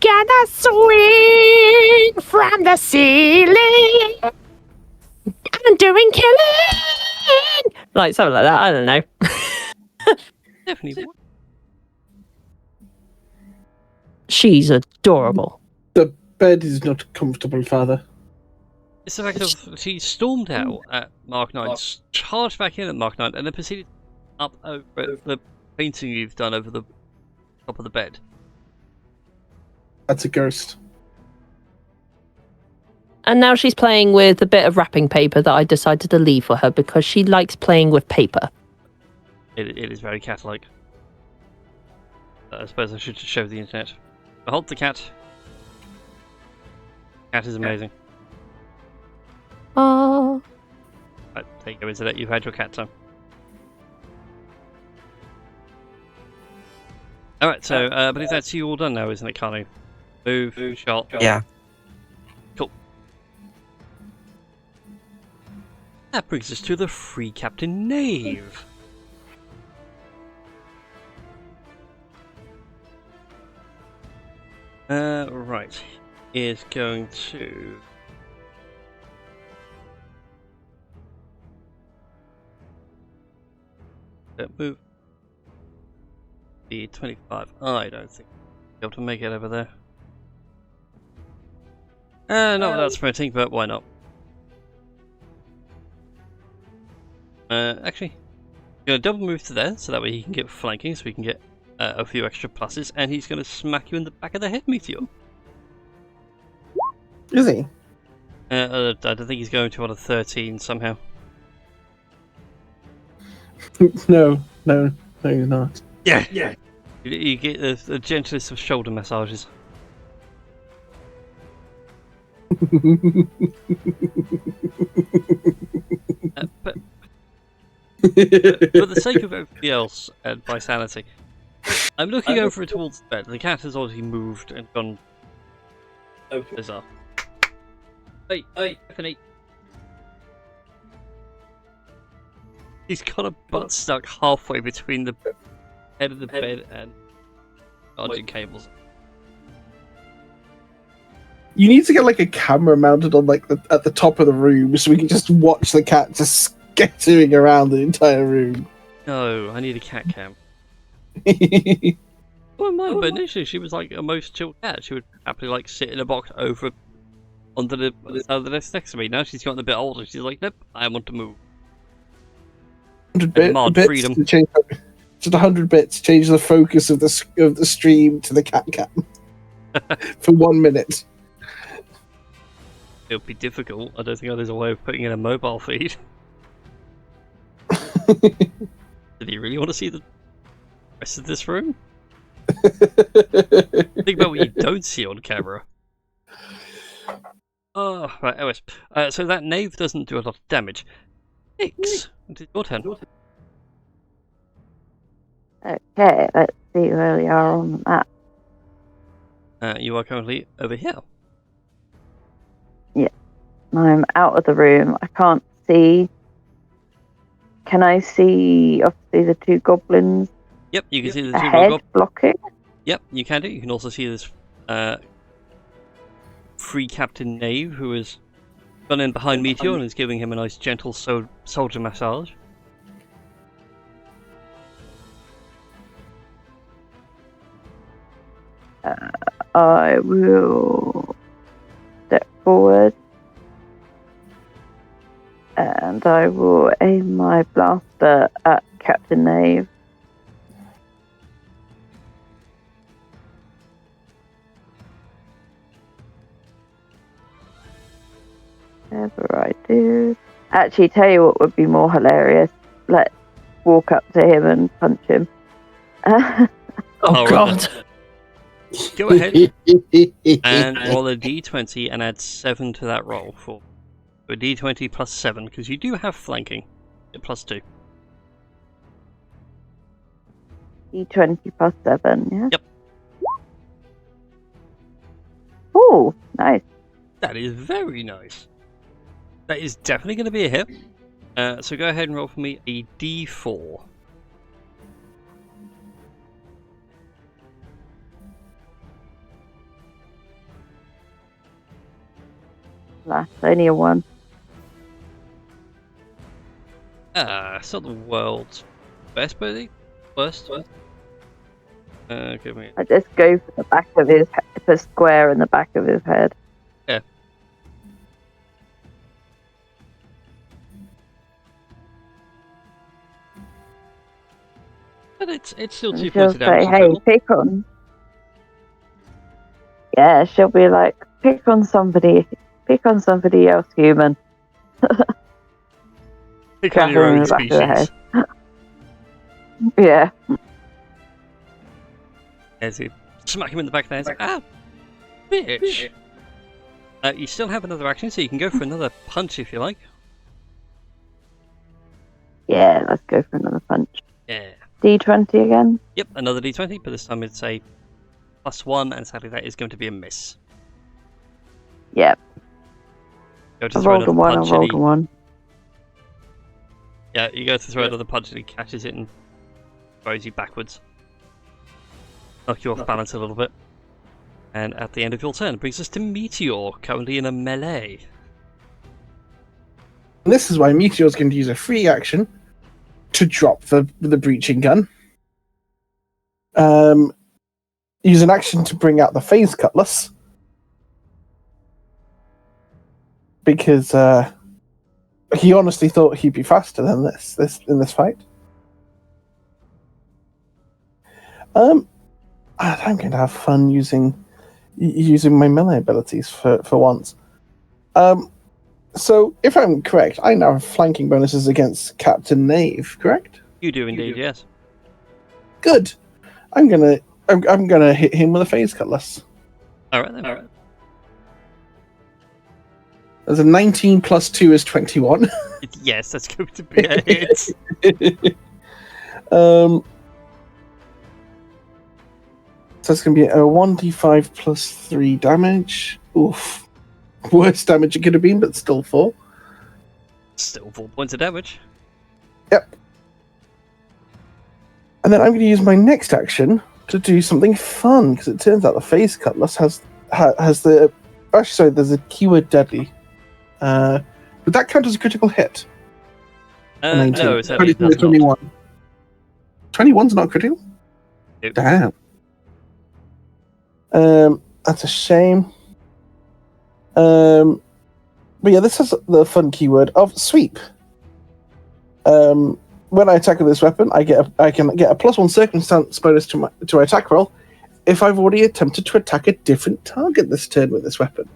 "Gonna swing from the ceiling. I'm doing killing." Like something like that. I don't know. Definitely. She's adorable. The bed is not comfortable, Father. It's the fact of she stormed out at Mark 9, charged back in at Mark 9, and then proceeded up over the painting you've done over the top of the bed. That's a ghost. And now she's playing with a bit of wrapping paper that I decided to leave for her because she likes playing with paper. It is very cat-like. I suppose I should show the internet. Behold the cat. Cat is amazing. Oh. Right, there you go, internet. You've had your cat time. Alright, so I believe that's you all done now, isn't it, Kanu? Move, shot. Yeah. Cool. That brings us to the free Captain Knave. Right. Is going to... move the 25. I don't think I'll be able to make it over there. Not without sprinting, but why not? Actually, I'm going to double move to there, so that way he can get flanking, so we can get a few extra pluses, and he's going to smack you in the back of the head, Meteor. Is he? I don't think he's going to on a 13 somehow. No, you're not. Yeah. You get the gentlest of shoulder massages. But for the sake of everybody else and my sanity, I'm looking over towards the bed. The cat has already moved and gone bizarre. Hey, Stephanie. He's got a butt stuck halfway between the head of the bed and charging cables. You need to get like a camera mounted on like at the top of the room so we can just watch the cat just scattering around the entire room. No, I need a cat cam. Well, mine, but initially she was like a most chilled cat. She would happily like sit in a box over under the side of the desk next to me. Now she's gotten a bit older. She's like, nope, I want to move. 100 bits freedom. To change, just 100 bits. Change the focus of the stream to the cat cam for 1 minute. It'll be difficult. I don't think there's a way of putting in a mobile feed. Did you really want to see the rest of this room? Think about what you don't see on camera. Oh, right, anyways. So that knave doesn't do a lot of damage. Nix, it is your turn. Okay, let's see where we are on the map. You are currently over here. I'm out of the room. I can't see. Can I see, obviously, the two goblins Yep, you can see the two ahead goblins. blocking? Yep, you can do. You can also see this free Captain Knave who has gone in behind Meteor and is giving him a nice gentle soldier massage. I will step forward and I will aim my blaster at Captain Knave. Whatever I do. Actually, tell you what would be more hilarious. Let's walk up to him and punch him. Oh, Alright God. Go ahead and roll a d20 and add 7 to that roll for a d20 plus 7 because you do have flanking at plus 2. D20 plus 7, yeah? Yep. Oh, nice. That is very nice. That is definitely going to be a hit. So go ahead and roll for me a D4. Last, only a 1. It's not the world's best, buddy. Worst. Give me. I just go for the back of his the square in the back of his head. Yeah. But it's still And 2 she'll points of damage say, in hey, total. pick on. Yeah, she'll be like, pick on somebody else human. Pick on your Grab him in own the back of the species. Yeah. As you smack him in the back of the head, it's like, ah, bitch. You still have another action, so you can go for another punch if you like. Yeah, let's go for another punch. Yeah. D20 again? Yep, another d20, but this time it's a +1, and sadly that is going to be a miss. Yep. Go to I throw rolled a another 1, I punch, rolled a 1. yeah, you go to throw another punch, and he catches it and throws you backwards. Knock you off balance a little bit. And at the end of your turn, it brings us to Meteor, currently in a melee. And this is why Meteor's going to use a free action to drop the breaching gun. Use an action to bring out the phase cutlass. Because he honestly thought he'd be faster than this in this fight. I'm going to have fun using my melee abilities for once. So, if I'm correct, I now have flanking bonuses against Captain Knave, correct? You do indeed, yes. Good. I'm gonna hit him with a phase cutlass. Alright then. There's a 19 plus 2 is 21. Yes, that's going to be a hit. So it's going to be a 1d5 plus 3 damage. Oof. Worst damage it could have been, but still 4. Still 4 points of damage. Yep. And then I'm going to use my next action to do something fun, because it turns out the phase cutlass has the... Actually, sorry, there's a keyword deadly. Would that count as a critical hit? No, it certainly does not. 21. 21's not critical? Nope. Damn. That's a shame. But yeah, this has the fun keyword of sweep. When I attack with this weapon, I can get a +1 circumstance bonus to my attack roll if I've already attempted to attack a different target this turn with this weapon.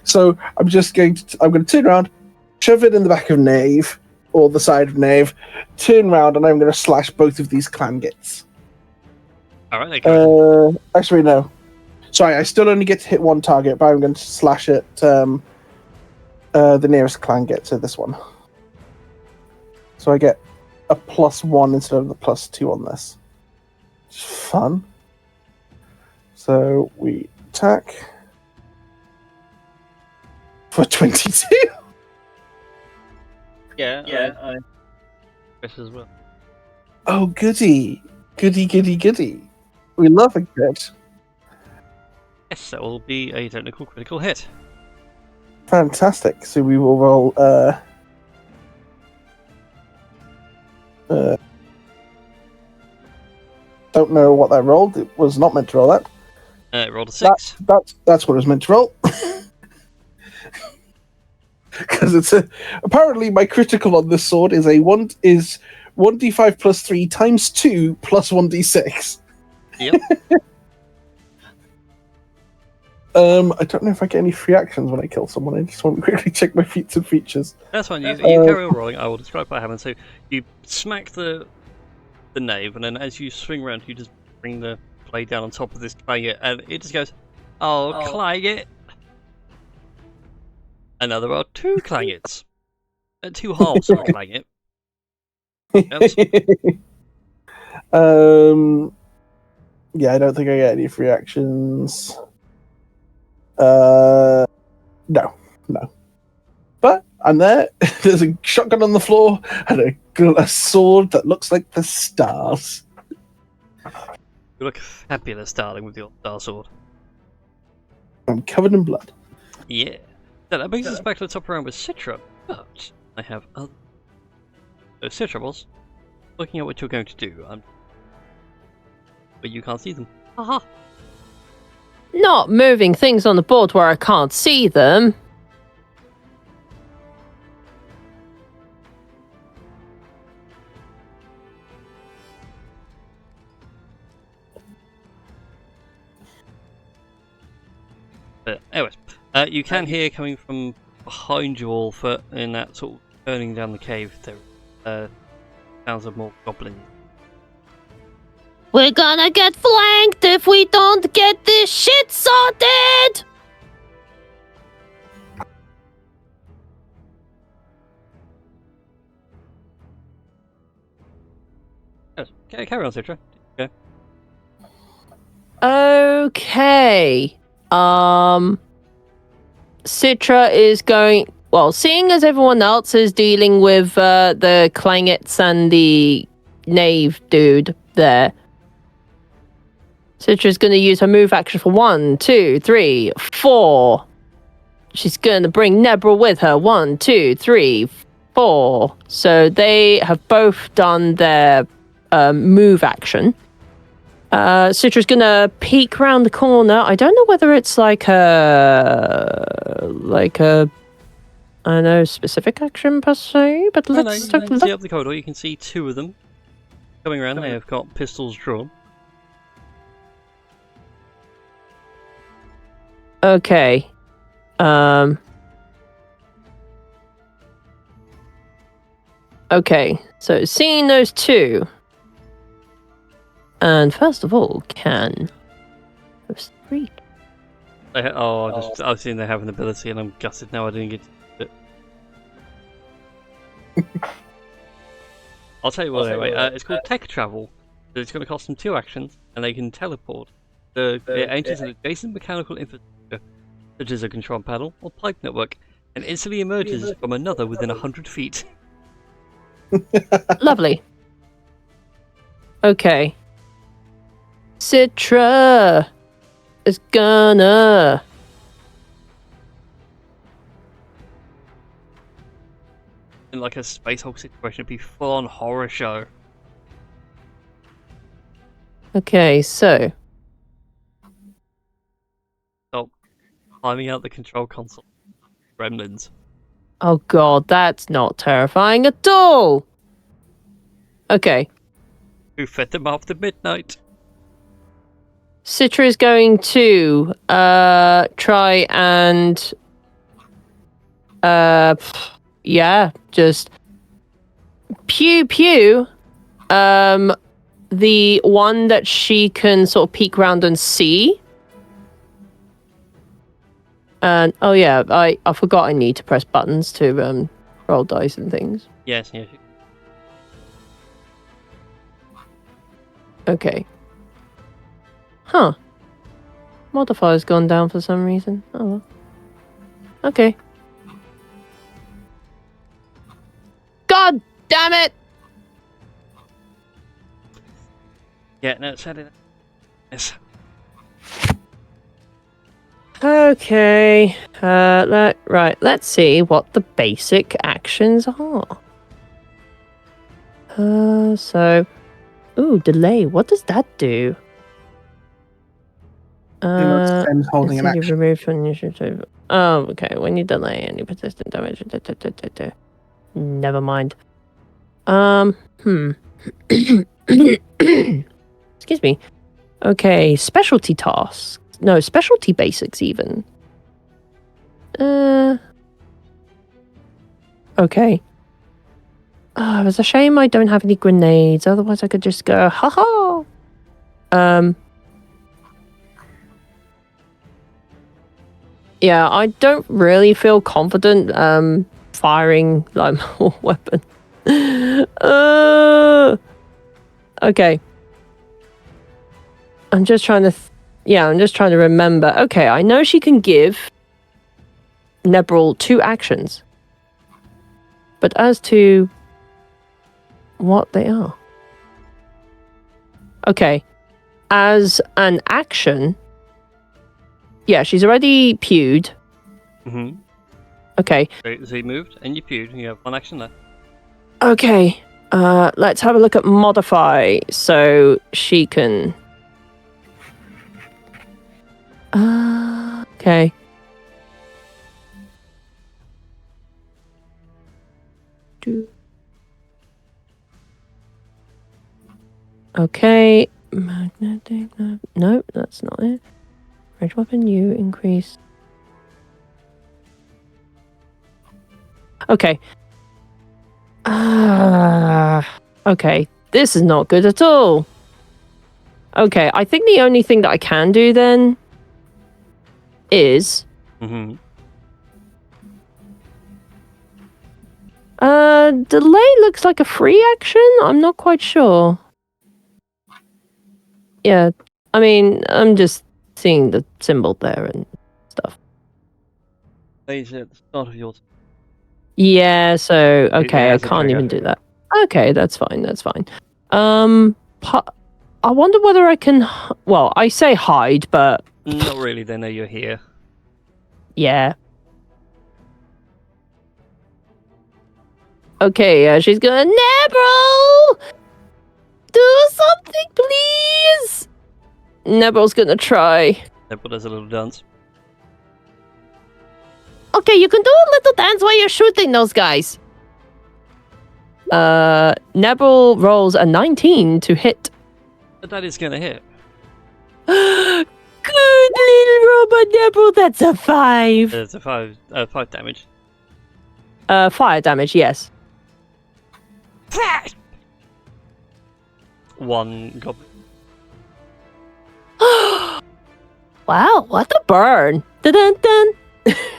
So I'm going to turn around, shove it in the back of Knave or the side of Knave, turn around, and I'm going to slash both of these clan gits. Alright, they go. Actually, no. Sorry, I still only get to hit one target, but I'm going to slash at the nearest clan git, so this one. So I get a +1 instead of the +2 on this. It's fun. So we attack for 22. Yeah. Chris as well. Oh, goody. Goody. We love a crit. Yes, that will be a technical critical hit. Fantastic. So we will roll don't know what that rolled. It was not meant to roll that. It rolled a 6. That's what it was meant to roll. Because apparently my critical on this sword is 1d5 plus 3 times 2 plus 1d6. Yep. I don't know if I get any free actions when I kill someone. I just want to quickly check my feats and features. That's fine. You carry on rolling. I will describe what happens. So you smack the knave, and then as you swing around, you just bring the blade down on top of this clangit, and it just goes, oh. Clangit. And now there are 2 clangits. 2 halves of a clangit. Yes. Yeah, I don't think I get any free actions. No. But I'm there. There's a shotgun on the floor and a sword that looks like the stars. You look fabulous, darling, with your star sword. I'm covered in blood. Yeah. So that brings us back to the top round with Citra, but I have other. So Citra was looking at what you're going to do, but you can't see them. Haha. Not moving things on the board where I can't see them. But anyways, you can hear coming from behind you all, in that sort of turning down the cave. There sounds of more goblins. We're gonna get flanked if we don't get this shit sorted! Yes. Okay, carry on, Citra. Okay. Okay. Citra is going... Well, seeing as everyone else is dealing with the Clangets and the Knave dude there, Citra's going to use her move action for 1, 2, 3, 4. She's going to bring Nebra with her. 1, 2, 3, 4. So they have both done their move action. Citra's going to peek around the corner. I don't know whether it's like a I don't know, specific action per se, but let's You take a can see look. up the corridor. You can see two of them coming around. They have got pistols drawn. Okay. Okay, so seeing those two. And first of all, can those three. I've seen they have an ability, and I'm gutted now I didn't get to it. I'll tell you what anyway. It's called Tech Travel. So it's going to cost them 2 actions, and they can teleport. It enters an adjacent mechanical infrastructure, such as a control panel or pipe network, and instantly emerges from another within 100 feet. Lovely. Okay. Citra is gonna In like a Space Hulk situation, it'd be full-on horror show. Okay, so So, climbing out the control console. Gremlins. oh god, that's not terrifying at all. Okay. Who fed them after midnight? Citra is going to try and just pew pew the one that she can sort of peek around and see. And oh yeah, I forgot I need to press buttons to roll dice and things. Yes. Okay. Huh. Modifier's gone down for some reason. Oh well. Okay. God damn it! Yeah, no, it's had it. Yes. Okay. Let's see what the basic actions are. Ooh, delay. What does that do? Holding an Instead you action. remove from initiative. Oh, okay. When you delay any persistent damage. Never mind. Excuse me. Okay, specialty tasks. No, specialty basics even. Okay. Oh, it's a shame I don't have any grenades. Otherwise I could just go, haha. Yeah, I don't really feel confident firing like more weapon. Okay. I'm just trying to. I'm just trying to remember. Okay, I know she can give Nebril 2 actions, but as to what they are. Okay, as an action, she's already pewed. Mm-hmm. Okay. So you moved and you pewed. You have 1 action left. Okay. Let's have a look at modify. So she can. Okay. Okay. Magnetic. No, that's not it. Range weapon, you increase. Okay. Okay. This is not good at all. Okay, I think the only thing that I can do then is Mm-hmm. delay looks like a free action. I'm not quite sure. Yeah, I mean, I'm just seeing the symbol there and stuff. Plays at the start of your turn. Yeah, so okay, I has a can't even trigger. do that. Okay, that's fine. That's fine. I wonder whether I can. Well, I say hide, but Not really, they know you're here. yeah. Okay, she's going, Nebril! Do something, please! Nebril's gonna try. Nebel does a little dance. Okay, you can do a little dance while you're shooting those guys. Nebril rolls a 19 to hit. But that is going to hit. Good little robot Nebril, that's a 5. It's a 5 damage. Fire damage, yes. 1 goblin. Wow, what a burn. Dun-dun-dun.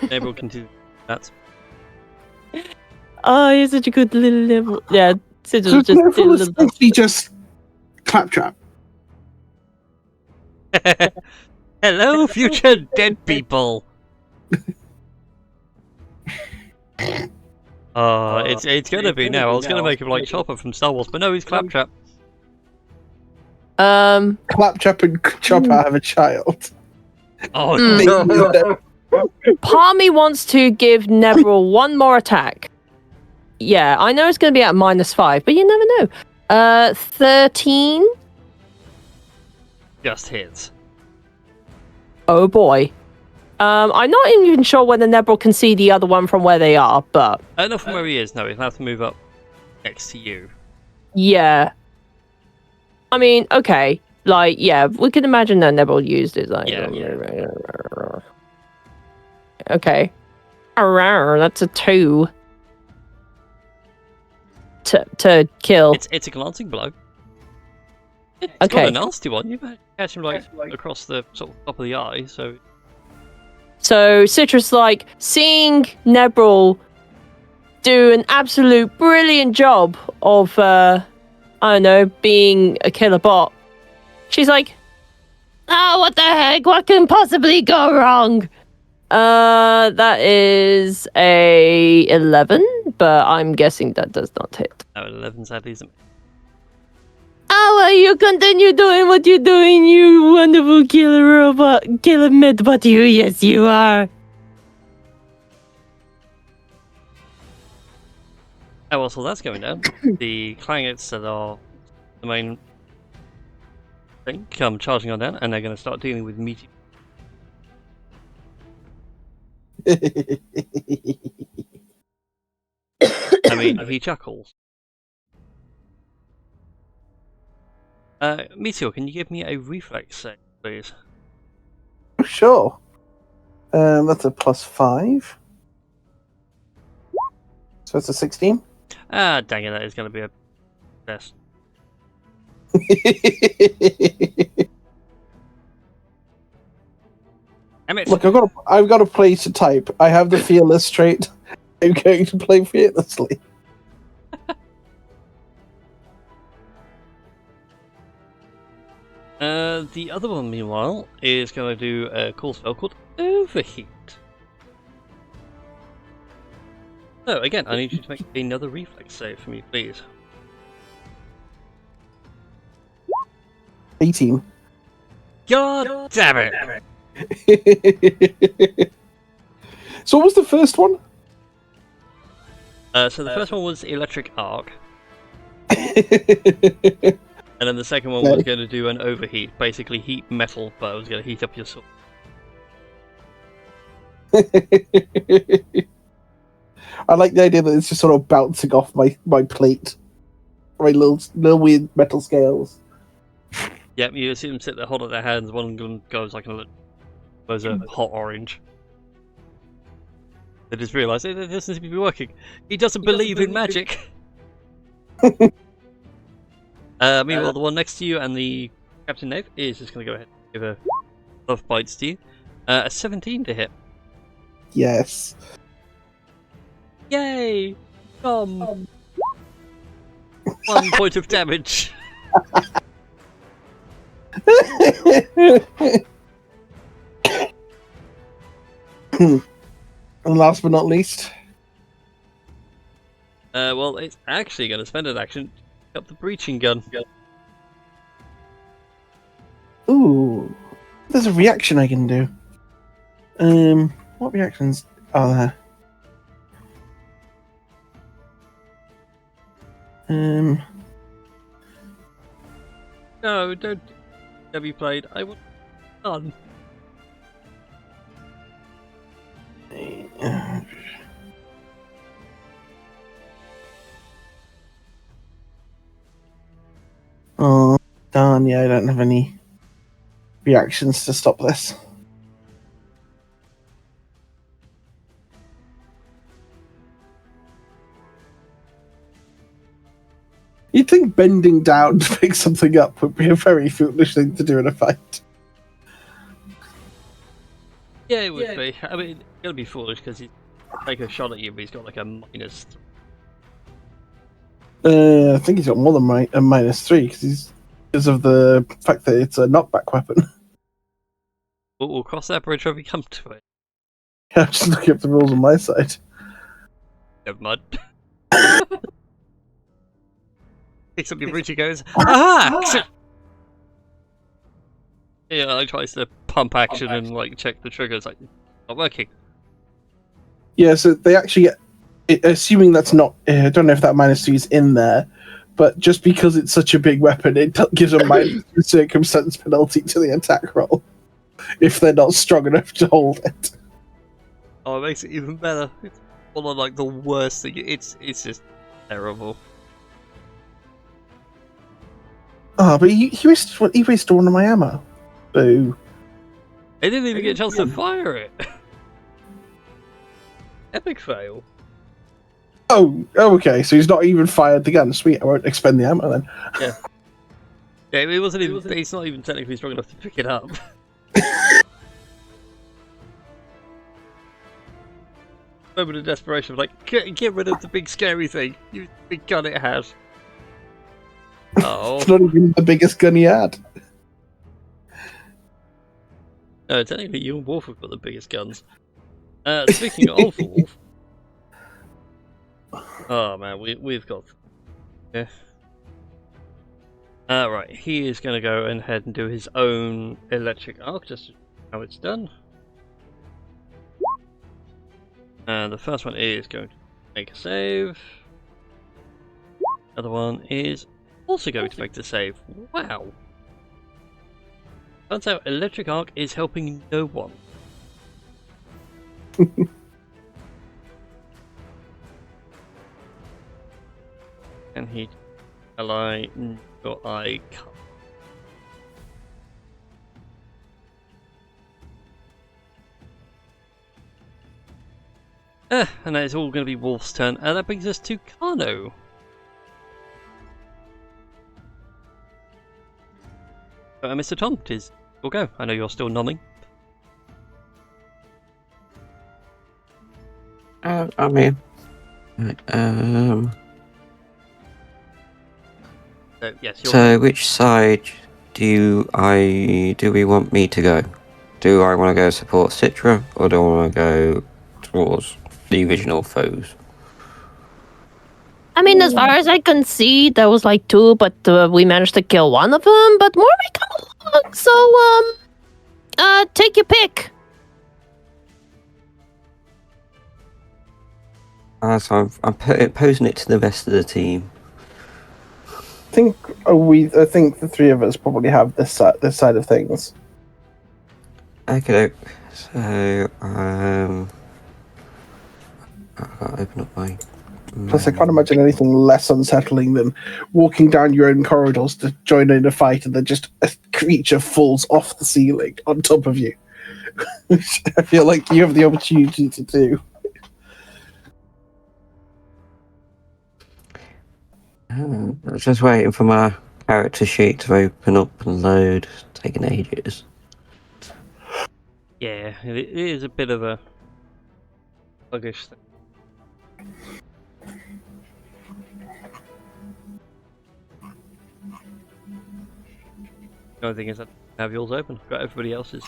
Nebel can do that. Oh, you're such a good little Nebril. Yeah, Sigil So just did a Nebril is little... essentially just claptrap. Hello, future dead people. It's gonna be now. I was gonna make him like Chopper from Star Wars, but no, he's Claptrap. Claptrap and Chopper have a child. Oh Mm. no! Palmy wants to give Nebril 1 more attack. Yeah, I know it's going to be at -5, but you never know. 13. Just hits. Oh boy. I'm not even sure whether Nebril can see the other one from where they are, but Not from where he is. No, he'll have to move up next to you. yeah. I mean, okay. Like, yeah, we can imagine that Nebril used it. Like, Yeah. Okay. That's a 2. To kill. It's a glancing blow. It's Okay. got a nasty one. You might catch him like across the sort of top of the eye. So Citrus, like, seeing Nebril do an absolute brilliant job of, I don't know, being a killer bot, she's like, oh, what the heck? What can possibly go wrong? That is a 11, but I'm guessing that does not hit. No, 11 sadly isn't. Oh, well, you continue doing what you're doing, you wonderful killer robot, killer medbot, you. Yes, you are. Oh, well, so that's going down. The clangets that are the main thing come charging on down, and they're going to start dealing with meteor. I mean, he chuckles. Meteor, can you give me a reflex save, please? Sure. That's a +5. So it's a 16. Ah, dang it, that is going to be a test. Look, I've got a place to type. I have the fearless trait. I'm going to play fearlessly. The other one, meanwhile, is going to do a cool spell called Overheat. So, again, I need you to make another reflex save for me, please. 18. God damn it! So what was the first one? So the first one was Electric Arc, and then the second one was going to do an Overheat, basically heat metal, but it was going to heat up your sword. I like the idea that it's just sort of bouncing off my plate. My little weird metal scales. Yep, you see them sit there holding their hands, one of them goes like a hot orange. They just realise it doesn't seem to be working. He doesn't believe in magic! Meanwhile, the one next to you and the Captain Knave is just going to go ahead and give a love bites to you. A 17 to hit. Yes. Yay! 1 point of damage. And last but not least, Well, it's actually going to spend an action to pick up the breaching gun. ooh, there's a reaction I can do. What reactions are there? No, don't have you played. I want done. Oh, darn, yeah, I don't have any reactions to stop this. You'd think bending down to pick something up would be a very foolish thing to do in a fight. Yeah, it would be. I mean, it's going to be foolish because he's take a shot at you, but he's got like a -3. I think he's got more than a -3 because of the fact that it's a knockback weapon. We'll cross that bridge when we come to it. I'm just looking up the rules on my side. Never mind. Picks up your bridge and goes, aha! Yeah, like tries to pump action and like check the triggers, like not working. Yeah, so they actually, assuming that's not, I don't know if that -2 is in there, but just because it's such a big weapon, it gives a -2 circumstance penalty to the attack roll if they're not strong enough to hold it. Oh, it makes it even better. It's one of like the worst thing. It's just terrible. Oh, but he wasted one of my ammo. Boo. They didn't even get a chance to fire it. Epic fail. Oh, okay. So he's not even fired the gun. Sweet. I won't expend the ammo then. Yeah. Yeah, it wasn't even. He's not even technically strong enough to pick it up. Moment of desperation, like get rid of the big scary thing. You big gun it has. Oh. It's not even the biggest gun he had. No, technically you and Wolf have got the biggest guns. Speaking of Wolf. Oh man, we've got. Yeah. Right, he is going to go ahead and do his own electric arc, just how it's done. And the first one is going to make a save. The other one is also going to make the save. Wow. Turns out electric arc is helping no one. And he ally your eye cut. And that is all going to be Wolf's turn, and that brings us to Kano. Mr. Tom, tis your go. I know you're still nodding. I mean, So, yes, you're so which side do we want me to go? Do I want to go support Citra, or do I want to go towards the original foes? I mean, as far as I can see, there was like 2, but we managed to kill one of them. But more may come along, so take your pick. So I'm posing it to the rest of the team. I think the 3 of us probably have this side of things. Okay, so I've got to open up my. Plus, I can't imagine anything less unsettling than walking down your own corridors to join in a fight and then just a creature falls off the ceiling on top of you. Which I feel like you have the opportunity to do. I'm just waiting for my character sheet to open up and load. It's taking ages. Yeah, it is a bit of a sluggish thing. The only thing is that I have yours open. Got everybody else's.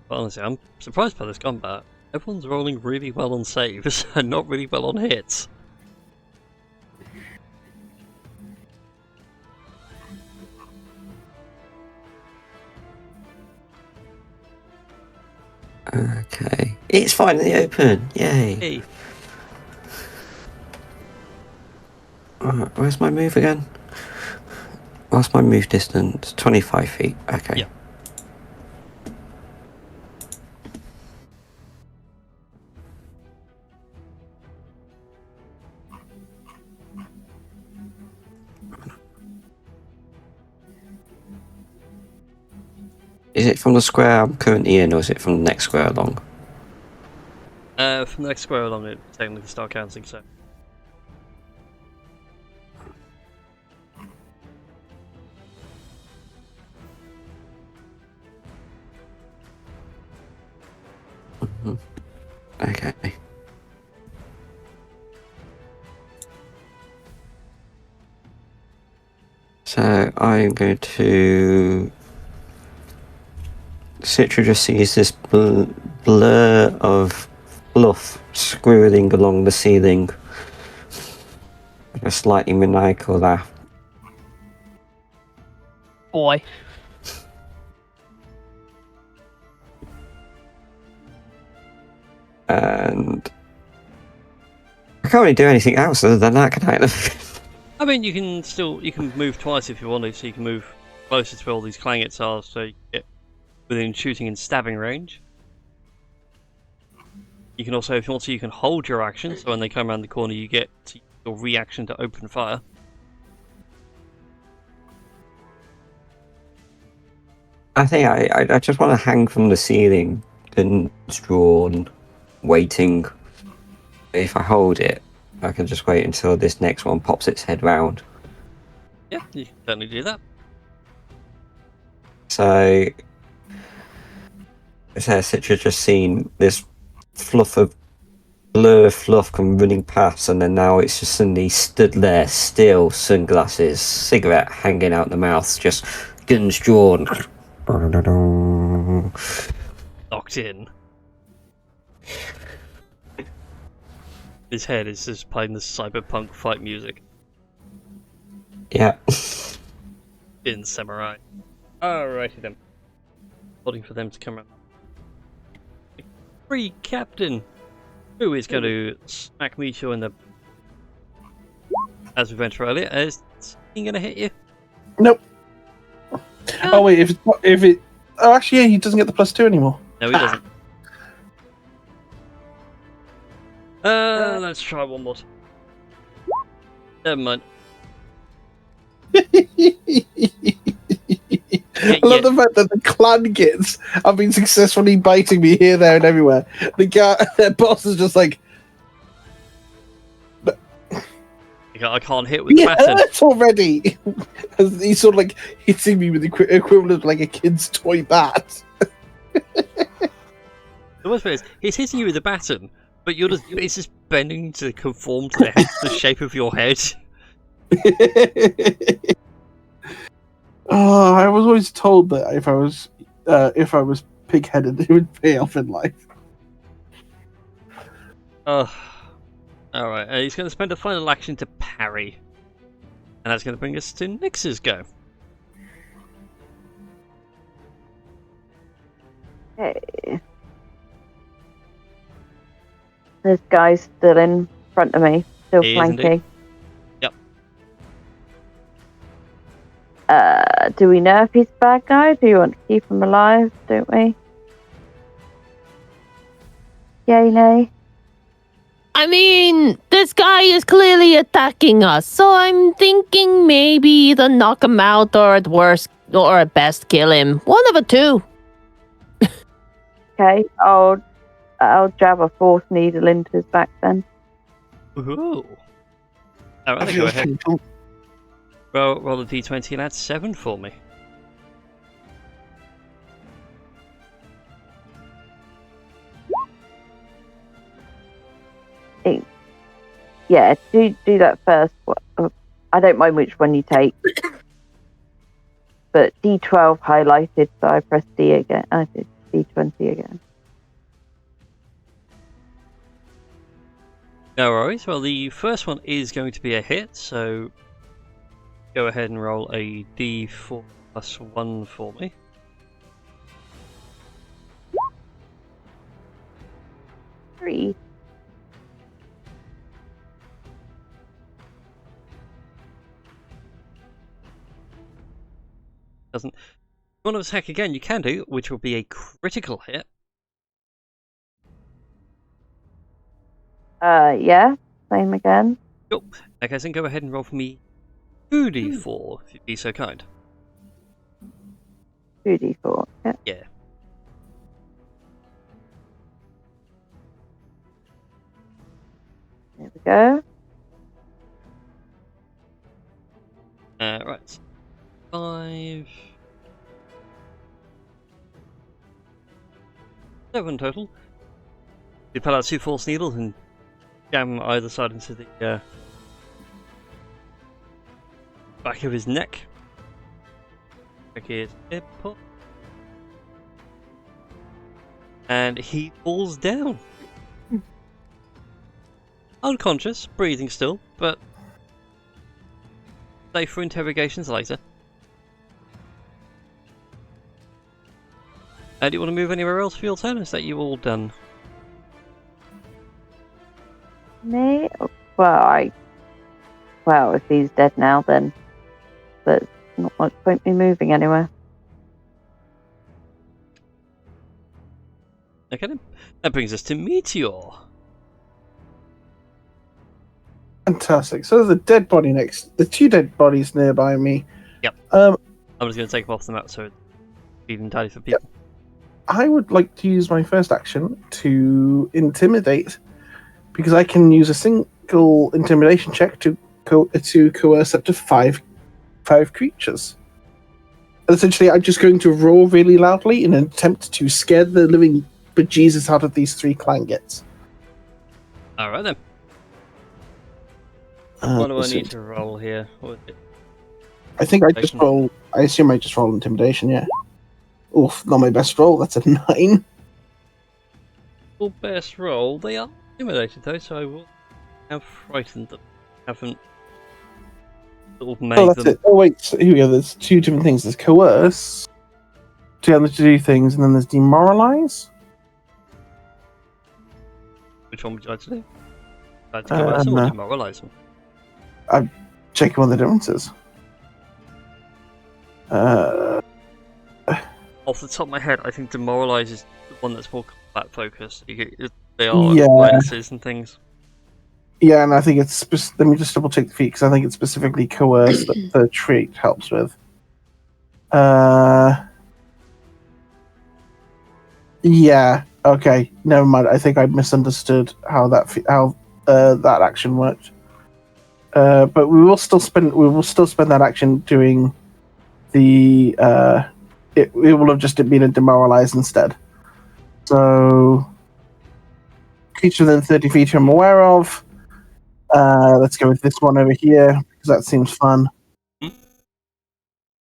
But honestly, I'm surprised by this combat. Everyone's rolling really well on saves and not really well on hits. Okay. It's finally open! Yay! Hey, Where's my move again? What's my move distance? 25 feet. Okay. Yeah. Is it from the square I'm currently in, or is it from the next square along? from the next square along it, technically start counting, so. Okay. So I'm going to. Citra just sees this blur of fluff squirreling along the ceiling. A slightly maniacal laugh. Boy. And I can't really do anything else other than that, can I? I mean, you can move twice if you want to, so you can move closer to where all these clangets are, so you get within shooting and stabbing range. You can also, if you want to, you can hold your action, so when they come around the corner, you get your reaction to open fire. I think I just want to hang from the ceiling, guns drawn, waiting. If I hold it, I can just wait until this next one pops its head round. Yeah, you can certainly do that. So, Citra just seen this fluff of blur fluff come running past, and then now it's just suddenly stood there, still, sunglasses, cigarette hanging out the mouth, just guns drawn. Locked in. His head is just playing the cyberpunk fight music. Yeah. In samurai. Alrighty then. Holding for them to come around. Free captain! Who is going to smack Meteor in the... As we went earlier, is he going to hit you? Nope. Oh wait, if it... Oh, actually, yeah, he doesn't get the +2 anymore. No, he doesn't. Let's try one more. Never mind. I love the fact that the clan kids have been successfully biting me here, there, and everywhere. The guy, their boss is just like, I can't hit with the He baton. hurts already. He's sort of like hitting me with the equivalent of like a kid's toy bat. The worst part is, he's hitting you with the baton, but it's just bending to conform to the shape of your head. Oh, I was always told that if I was pig-headed, it would pay off in life. Alright, he's going to spend a final action to parry. And that's going to bring us to Nyx's go. Okay. This guy's still in front of me, still He is flanking. indeed. Yep. Do we know if he's a bad guy? Do you want to keep him alive? Don't we? Yay, nay. I mean, this guy is clearly attacking us, so I'm thinking maybe either knock him out or at worst, or at best kill him. One of the two. Okay, I'll jab a force needle into his back then. Ooh. Alright, then go ahead. Roll a d20 and add 7 for me. Yeah, do that first. I don't mind which one you take. But D12 highlighted, so I pressed D again. I did D20 again. No worries. Well, the first one is going to be a hit, so go ahead and roll a d4 plus 1 for me. Three. Doesn't. If you want to attack again, you can do, which will be a critical hit. Yeah, same again. Cool. Okay, so go ahead and roll for me 2d4, if you'd be so kind. 2d4. Yeah. Yeah. There we go. Right. 5... 7 total. You pull out 2 false needles and jam either side into the back of his neck. Back his hip pop. And he falls down. Unconscious, breathing still, but safe for interrogations later. Do you want to move anywhere else for your turn? Is that you all done? Me? Well, if he's dead now, then there's not much point me moving anywhere. Okay then. That brings us to Meteor. Fantastic. So there's a dead body the 2 dead bodies nearby me. Yep. Um, I'm just going to take them off the map so it's even tidy for people. I would like to use my first action to intimidate, because I can use a single intimidation check to coerce up to five creatures. Essentially, I'm just going to roar really loudly in an attempt to scare the living bejesus out of these 3 clangets. Alright then. What do I need to roll here? What is it? I think I assume I just roll intimidation, yeah. Oof, not my best roll, that's a 9. Well, best roll. They are intimidated though, so I will have frightened them. Haven't sort of made Oh, that's them. it. Oh, wait, so here we go. There's 2 different things. There's coerce, to get them to do things, and then there's demoralize. Which one would you like to do? Like to coerce them or demoralize them? I'm checking what the difference is. Off the top of my head, I think demoralize is the one that's more combat focused. They are minuses and things. Yeah, and I think it's... let me just double check the feat, because I think it's specifically coerce that the trait helps with. Yeah, okay. Never mind. I think I misunderstood how that action worked. But we will still spend that action doing the. It will have just been a demoralize instead. So, creature within 30 feet I'm aware of. Let's go with this one over here because that seems fun.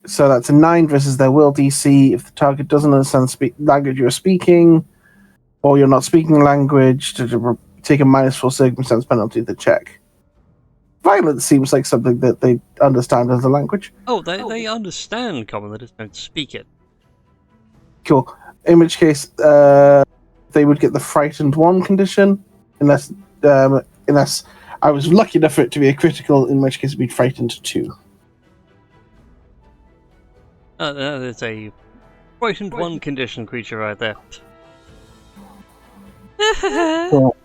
So that's a 9 versus their will DC. If the target doesn't understand language you're speaking, or you're not speaking language, to take a -4 circumstance penalty to the check. Violence seems like something that they understand as a language. Oh, they understand common, they just don't speak it. Cool. In which case, they would get the frightened 1 condition, unless I was lucky enough for it to be a critical, in which case it'd be frightened 2. There's a frightened 1 condition creature right there. Cool.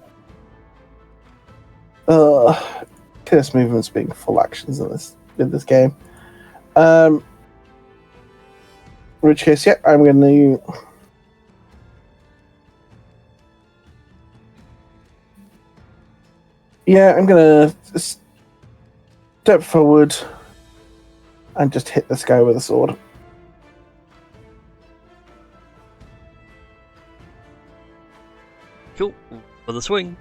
Curse movements being full actions in this game. In which case, yeah, I'm going to. Yeah, I'm going to step forward and just hit this guy with a sword. Cool. For the swing.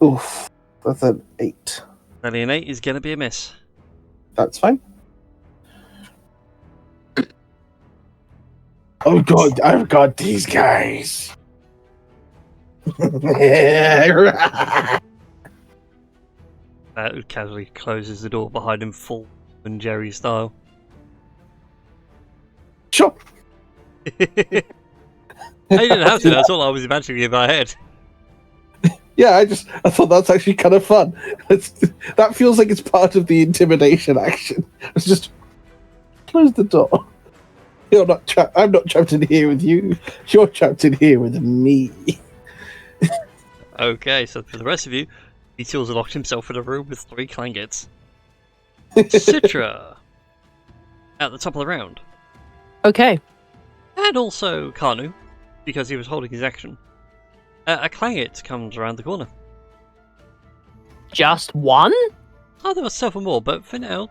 Oof. That's an 8. Only an 8 is going to be a miss. That's fine. Oh god, I've got these guys. Casually closes the door behind him, full and Jerry style. Sure. I didn't have to, that's all I was imagining in my head. Yeah, I thought that's actually kind of fun. That feels like it's part of the intimidation action. It's just close the door. You're not trapped. I'm not trapped in here with you. You're trapped in here with me. Okay, so for the rest of you, Beetle's locked himself in a room with 3 clangets. Citra, at the top of the round. Okay. And also Kanu, because he was holding his action. A clanget comes around the corner. Just one? Oh, there were several more, but for now,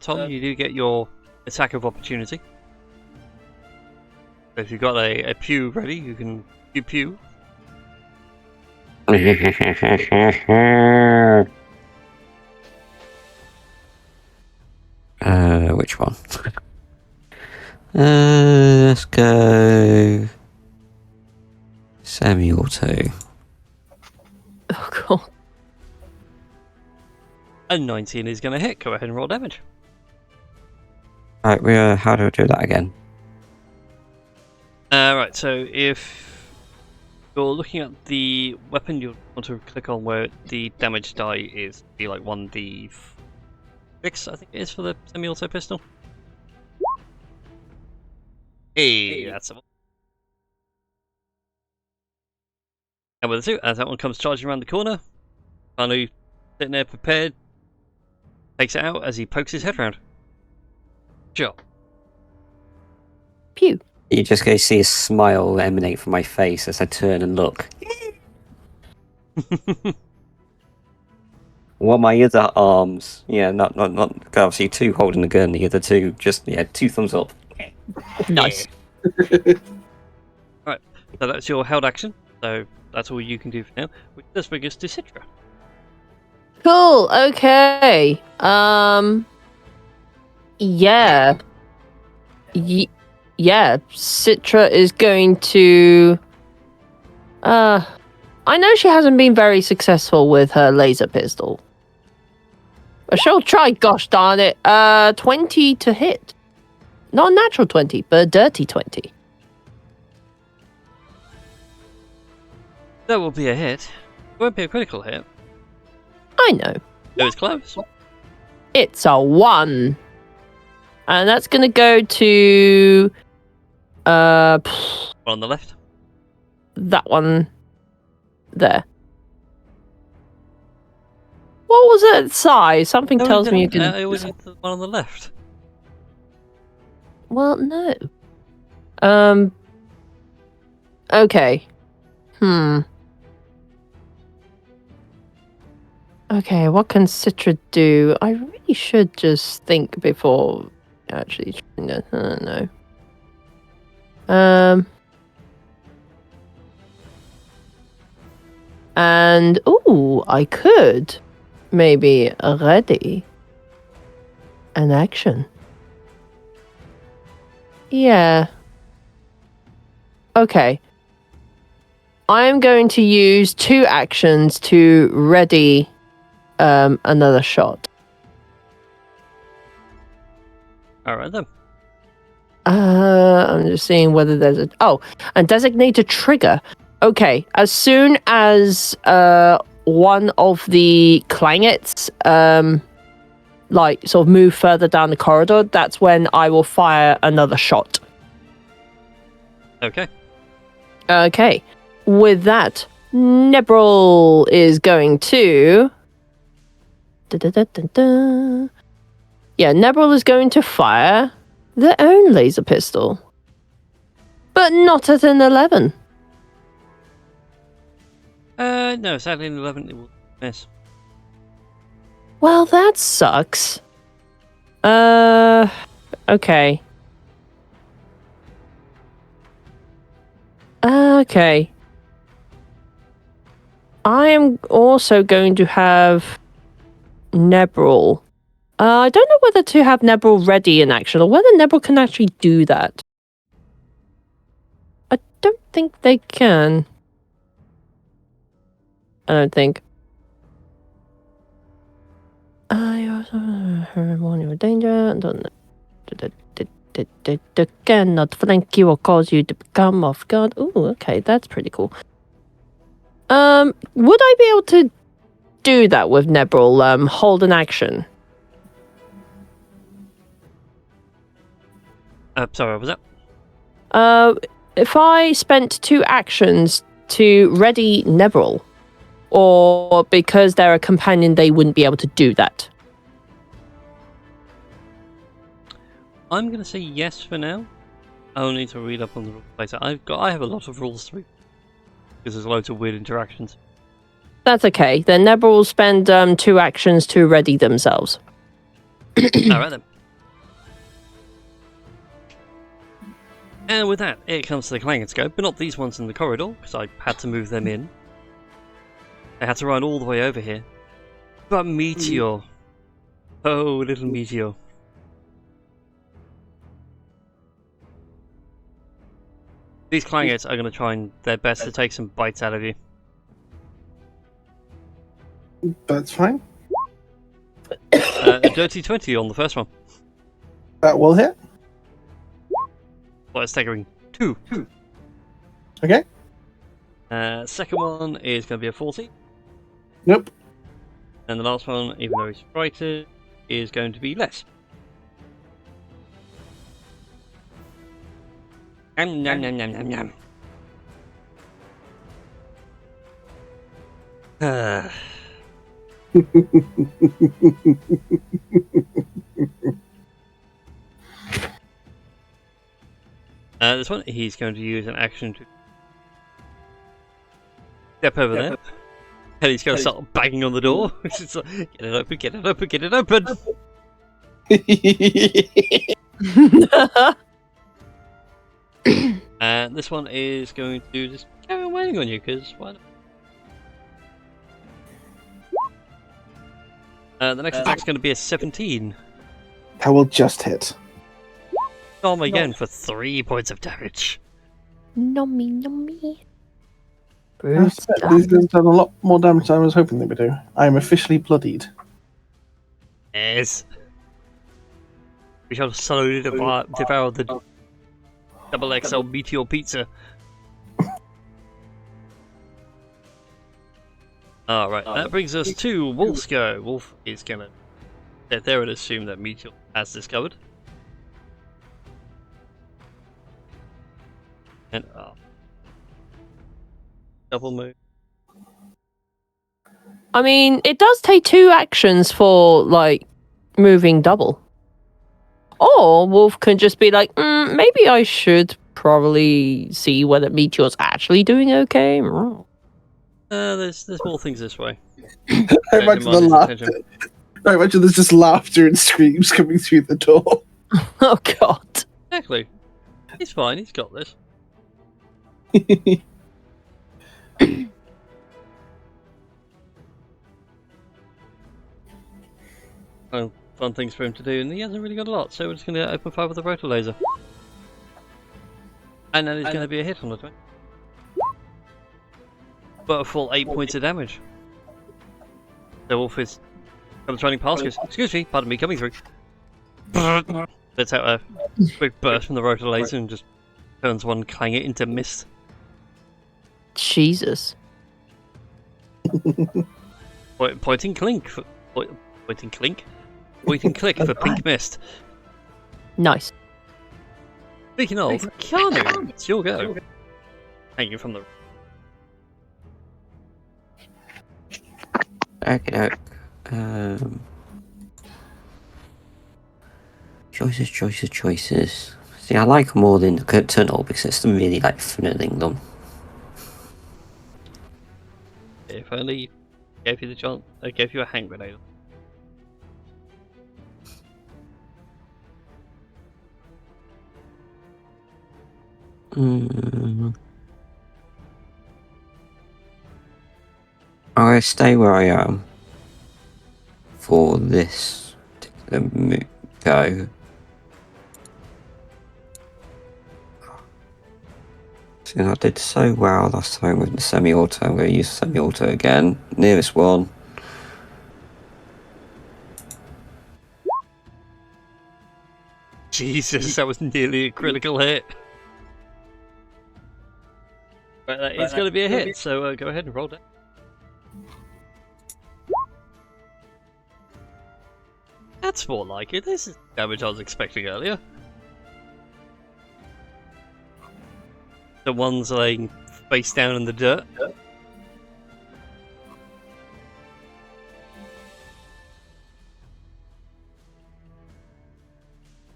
Tom, you do get your attack of opportunity. So if you've got a pew ready, you can pew. Which one? Let's go semi-auto. Oh god. A 19 is going to hit. Go ahead and roll damage. Right, how do I do that again? Right, so if you're looking at the weapon, you'll want to click on where the damage die is. Be like 1d6, I think it is for the semi-auto pistol. Hey, that's a one. And with the 2, as that one comes charging around the corner, Anu sitting there prepared, takes it out as he pokes his head round. Sure. Pew. You just go see a smile emanate from my face as I turn and look. What my other arms? Yeah, not obviously 2 holding the gun, the other 2 just 2 thumbs up. Nice. Right, so that's your held action. So that's all you can do for now, which does bring us to Citra. Cool. Okay. Yeah. Yeah. Citra is going to. I know she hasn't been very successful with her laser pistol. But she'll try. Gosh darn it. 20 to hit. Not a natural 20, but a dirty 20. That will be a hit. It won't be a critical hit. I know. It was close. It's a 1. And that's going to go to One on the left. that one there. What was it size? Something No, tells me you can. it was the one on the left. Well, no. Okay. Okay, what can Citra do? I really should just think before actually trying to. I don't know. And I could maybe ready an action. Yeah. Okay. I'm going to use 2 actions to ready another shot. Alright then. I'm just seeing whether there's a... Oh, and designate a trigger. Okay, as soon as one of the clangets sort of move further down the corridor, that's when I will fire another shot. Okay. Okay. With that, Nebril is going to... Yeah, Nebril is going to fire their own laser pistol. But not at an 11. No, sadly an 11 it will miss. Well, that sucks. Okay. Okay. I am also going to have Nebril. I don't know whether to have Nebril ready in action or whether Nebril can actually do that. I don't think they can. I don't think. I also warn you of danger. Cannot flank you or cause you to become off guard. Ooh, okay, that's pretty cool. Would I be able to do that with Nebril? Hold an action. Sorry, what was that? If I spent 2 actions to ready Nebril, or because they're a companion, they wouldn't be able to do that. I'm going to say yes for now. I'll need to read up on the rules later. I have a lot of rules to read because there's loads of weird interactions. That's okay. Then Nebril will spend 2 actions to ready themselves. Alright then. And with that, it comes to the clangets go, but not these ones in the corridor, because I had to move them in. I had to run all the way over here. But Meteor. Oh, little Meteor. These clangets are going to try their best to take some bites out of you. That's fine. A dirty 20 on the first one. That will hit. Well, it's staggering 2. Okay. Second one is going to be a 40. Nope. And the last one, even though he's frightened, is going to be less. Nom nom nom nom nom nom. This one, he's going to use an action to step over there. And he's going to start banging on the door. It's like, get it open, get it open, get it open! And this one is going to just carry on waiting on you, because why not? The next attack's going to be a 17. That will just hit. Storm again for 3 points of damage. Nummy. These guys done a lot more damage than I was hoping they would do. I am officially bloodied. Yes. We shall slowly devour the double XL meteor pizza. Alright, that brings us to Wolf's go. Wolf is gonna sit there and assume that Meteor has discovered. And double move. I mean, it does take 2 actions for, moving double. Or Wolf can just be like, maybe I should probably see whether Meteor's actually doing okay. There's more things this way. I Don't imagine the demand his laughter. attention. I imagine there's just laughter and screams coming through the door. Oh god. Exactly. He's fine. He's got this. Well, fun things for him to do, and he hasn't really got a lot, so we're just going to open fire with the rotor laser. And then it's going to be a hit on the 20. But a full 8 points of damage. So Wolf is comes running past, goes, excuse me, pardon me, coming through. Lets out a quick burst from the rotor laser and just turns one clanger into mist. Jesus. Pointing clink for pointing clink? Pointing click for pink mist. Nice. Speaking of, Keanu, it's your go. Hanging from the... Okay, choices. See, I like them all in the tunnel because it's really like funneling them. If only gave you the chance, I gave you a hand grenade. I'll stay where I am for this particular go. See, I did so well last time with the semi-auto. I'm going to use semi-auto again. Nearest one. Jesus, that was nearly a critical hit. But that is going to be a hit, so go ahead and roll down. That's more like it. This is damage I was expecting earlier. The ones laying face down in the dirt.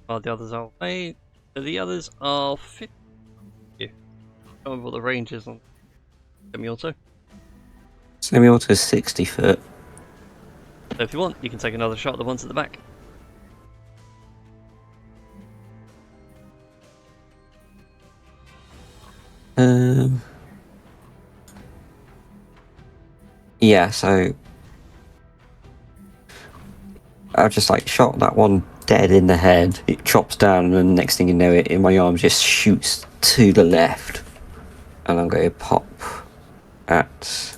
While the others are away. So the others are 50. I don't remember what the range is on semi-auto. Semi-auto is 60 foot. So if you want, you can take another shot at the ones at the back. Yeah, so I've just like shot that one dead in the head. It chops down, and then next thing you know, it in my arm just shoots to the left, and I'm going to pop at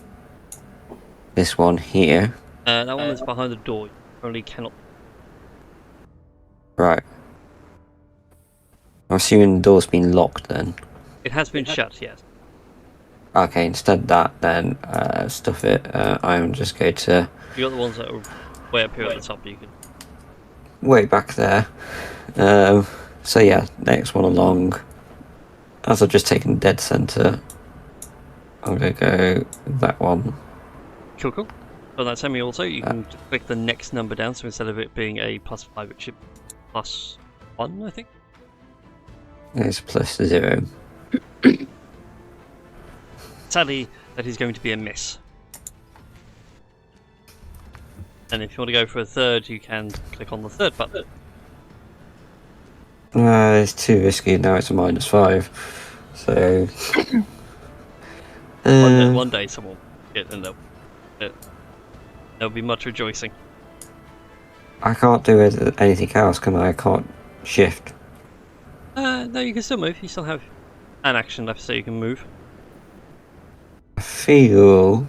this one here. That one is behind the door. You probably cannot. Right. I'm assuming the door's been locked then. It has been shut, yes. Okay, instead of that, then stuff it. I'm just going to You got the ones that are way up here at the top. You can. way back there. So yeah, next one along. As I've just taken dead center, I'm going to go that one. Cool. On that semi also, you can click the next number down, so instead of it being a +5, it should be +1, I think. It's plus 0. Sadly, that is going to be a miss. And if you want to go for a third, you can click on the third button. It's too risky, now it's a -5. So... One day someone will get it and there'll be much rejoicing. I can't do anything else, can I? I can't shift. No, you can still move. You still have an action left, so you can move. I feel,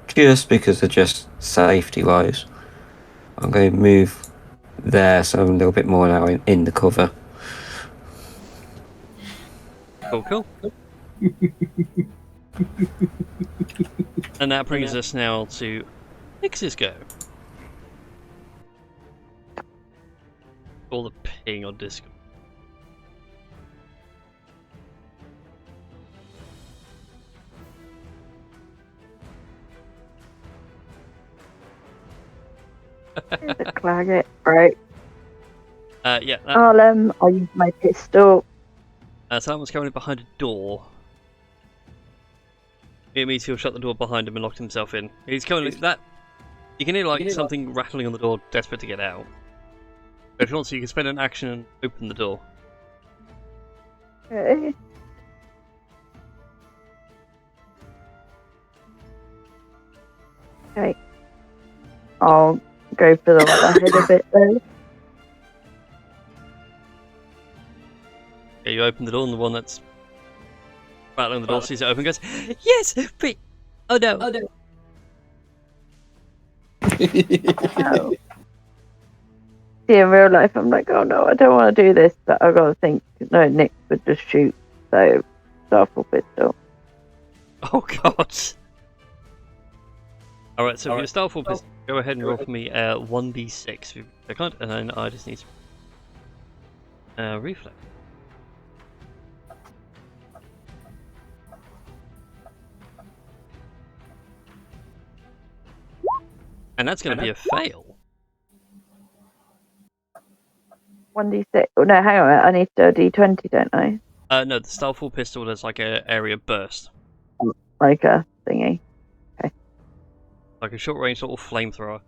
just because of just safety-wise, I'm going to move there, so I'm a little bit more now in the cover. Cool. And that brings us now to Nix's go. All the ping on Discord. Flag it, right? Yeah. I'll use my pistol. So that one's currently behind a door. It means he'll shut the door behind him and lock himself in. He's coming like that. You can hear like something rattling on the door, desperate to get out. But if you want to, you can spend an action and open the door. Okay. Okay. I'll go for the one ahead a bit though. Yeah, you open the door, and the one that's rattling the door sees it open and goes, "Yes, but oh no, oh no." Oh. See, in real life, I'm like, oh no, I don't want to do this, but I've got to think, no, Nick would just shoot, so Starfall pistol. Oh god. Alright, so for your Starfall pistol, go ahead and roll for me 1d6 if you can't, and then I just need to reflex. And that's going to be a fail. 1d6. Oh, no, hang on a minute. I need to do a d20, don't I? No, the Starfall pistol is like a area burst. Like a thingy. Like a short range sort of flamethrower.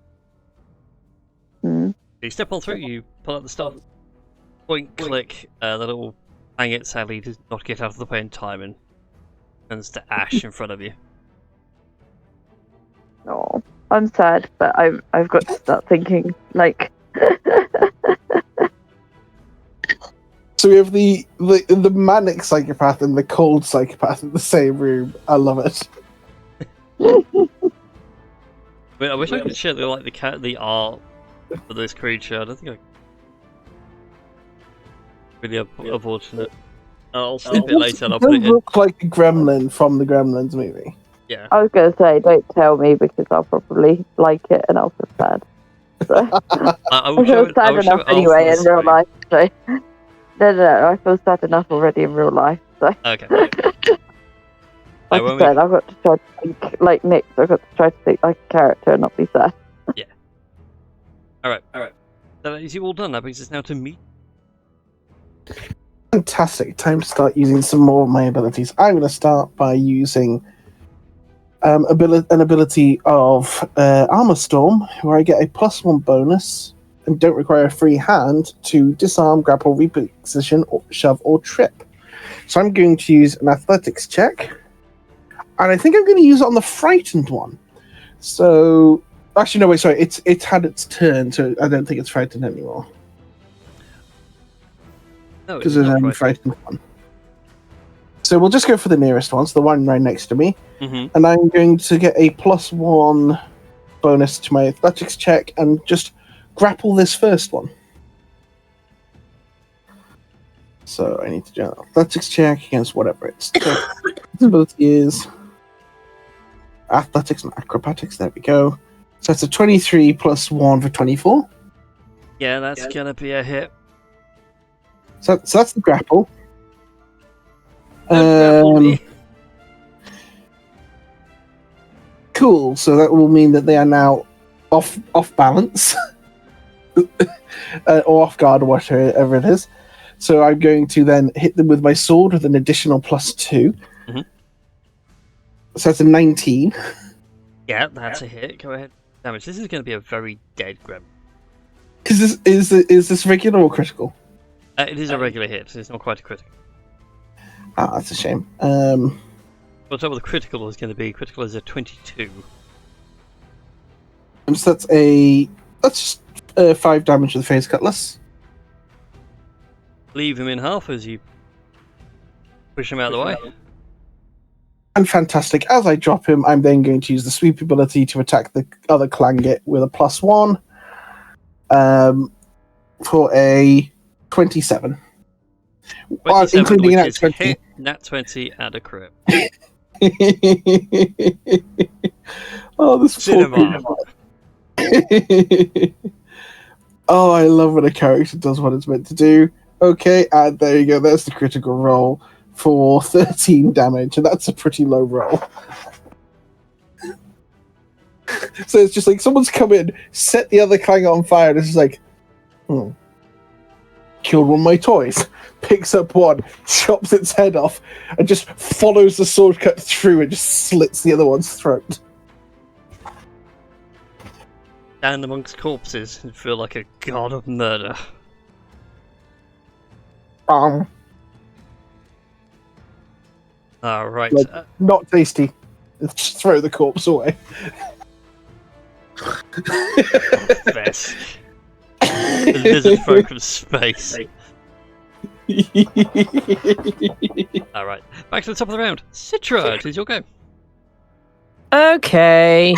Hmm. You step on through, you pull out the stuff, point, click, the little maggot sadly does not get out of the way in time and turns to ash in front of you. Oh, I'm sad, but I've got to start thinking, like... So we have the manic psychopath and the cold psychopath in the same room. I love it. I wish I could share the art for this creature. I don't think I. Really unfortunate. I'll snip it later and I'll It put does it in. look like a gremlin from the Gremlins movie. Yeah. I was going to say, don't tell me, because I'll probably like it and I'll feel sad. So. I I will show feel it. sad enough anyway in real life, so... No, I feel sad enough already in real life, so... Okay. Like I said, I've got to try to think like Nick, so I've got to try to think like a character and not be sad. Yeah. Alright. So is you all done? That brings us now to me. Fantastic. Time to start using some more of my abilities. I'm going to start by using an ability of Armor Storm, where I get a +1 bonus and don't require a free hand to disarm, grapple, reposition, or shove, or trip. So I'm going to use an athletics check, and I think I'm going to use it on the frightened one. So, actually, no, wait, sorry, it's had its turn, so I don't think it's frightened anymore. No, Because there's only frightened one. So we'll just go for the nearest one, so the one right next to me. Mm-hmm. And I'm going to get a +1 bonus to my athletics check and just grapple this first one. So I need to do an athletics check against whatever its ability is. Athletics and acrobatics, there we go. So it's a 23 +1 for 24. Yeah, that's gonna be a hit. So that's the grapple. Grapple me. Cool, so that will mean that they are now off balance. Or off guard, or whatever it is. So I'm going to then hit them with my sword with an additional +2. Mm-hmm. So that's a 19. Yeah, that's a hit. Go ahead. Damage. This is going to be a very dead gremlin. Is this regular or critical? It is a regular hit, so it's not quite a critical. Ah, that's a shame. What's up with the critical is going to be? Critical is a 22. So that's just 5 damage with the phase cutlass. Leave him in half as you push him out of the way. And fantastic. As I drop him, I'm then going to use the sweep ability to attack the other Clangit with a +1 for a 27. 27, Including which an is nat 20. hit, nat 20 and a crit. Oh, this Cinema. Oh, I love when a character does what it's meant to do. Okay, and there you go. That's the critical roll for 13 damage, and that's a pretty low roll. So it's just like someone's come in, set the other Clanger on fire, and it's just like, killed one of my toys. Picks up one, chops its head off, and just follows the sword cut through and just slits the other one's throat. Stand amongst corpses and feel like a god of murder. Alright. Like, not tasty. Just throw the corpse away. Best. The lizard folk from space. Alright. Back to the top of the round. Citra, it is your go. Okay.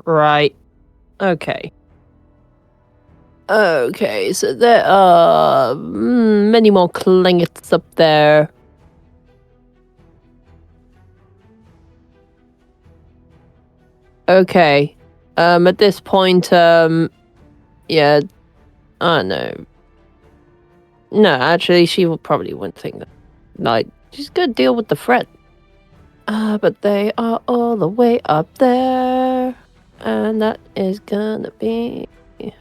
Right. Okay. Okay, so there are many more clingets up there. Okay. At this point, yeah, I don't know. No, actually, she probably wouldn't think that. Like, she's gonna deal with the threat. But they are all the way up there. And that is gonna be... If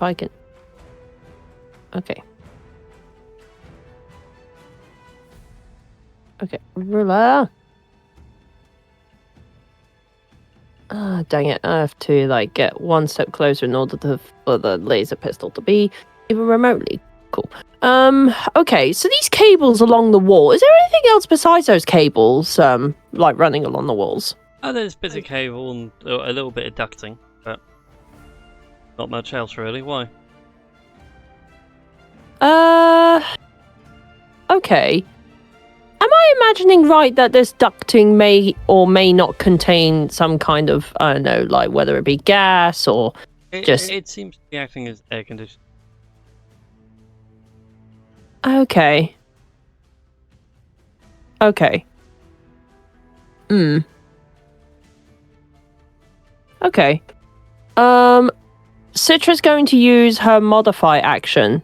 I can... Okay. Okay, ruler. Dang it, I have to, like, get one step closer in order for the laser pistol to be even remotely cool. Okay, so these cables along the wall, is there anything else besides those cables, like, running along the walls? There's bits of cable and a little bit of ducting, but not much else really. Why? Okay. Am I imagining right that this ducting may or may not contain some kind of, I don't know, like whether it be gas or just... It seems to be acting as air conditioning. Okay. Okay. Okay. Citra's going to use her modify action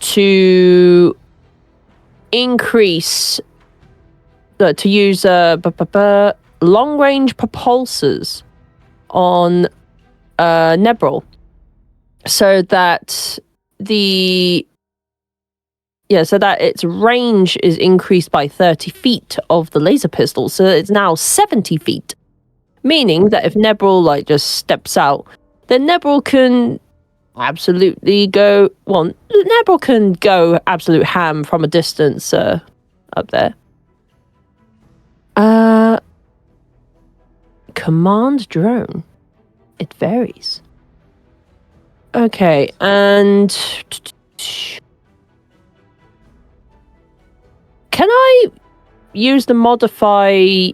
to increase to use long range propulsors on Nebril, so that its range is increased by 30 feet of the laser pistol, so it's now 70 feet. Meaning that if Nebril like just steps out, then Nebril can absolutely go. Well, Nebril can go absolute ham from a distance up there. Command drone. It varies. Okay, and can I use the modify?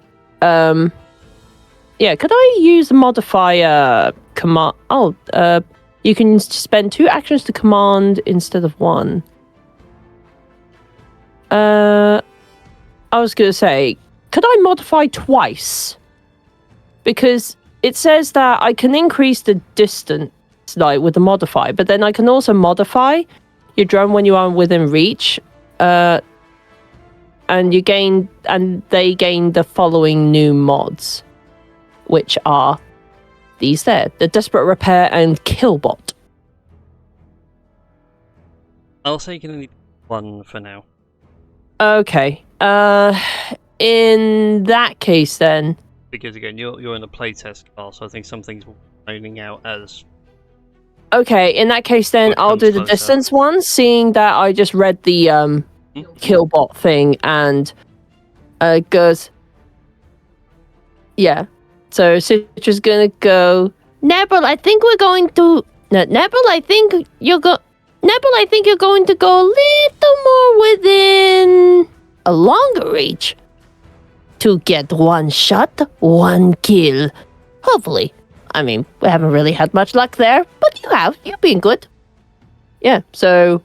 Yeah, could I use the modifier command? Oh, you can spend 2 actions to command instead of 1. I was gonna say, could I modify twice? Because it says that I can increase the distance, like with the modify, but then I can also modify your drone when you are within reach. And they gain the following new mods, which are these there: the Desperate Repair and Killbot. I'll say you can only do 1 for now. Okay. In that case, then. Because again, you're in a playtest class, so I think some things will be lining out as. Okay, in that case, then I'll do the distance one, seeing that I just read the Killbot thing and goes. Yeah. So Citra's gonna go. Nebril, I think we're going to. Nebril, I think you're going to go a little more within a longer reach to get 1 shot, 1 kill. Hopefully. I mean, we haven't really had much luck there, but you've been good. Yeah. So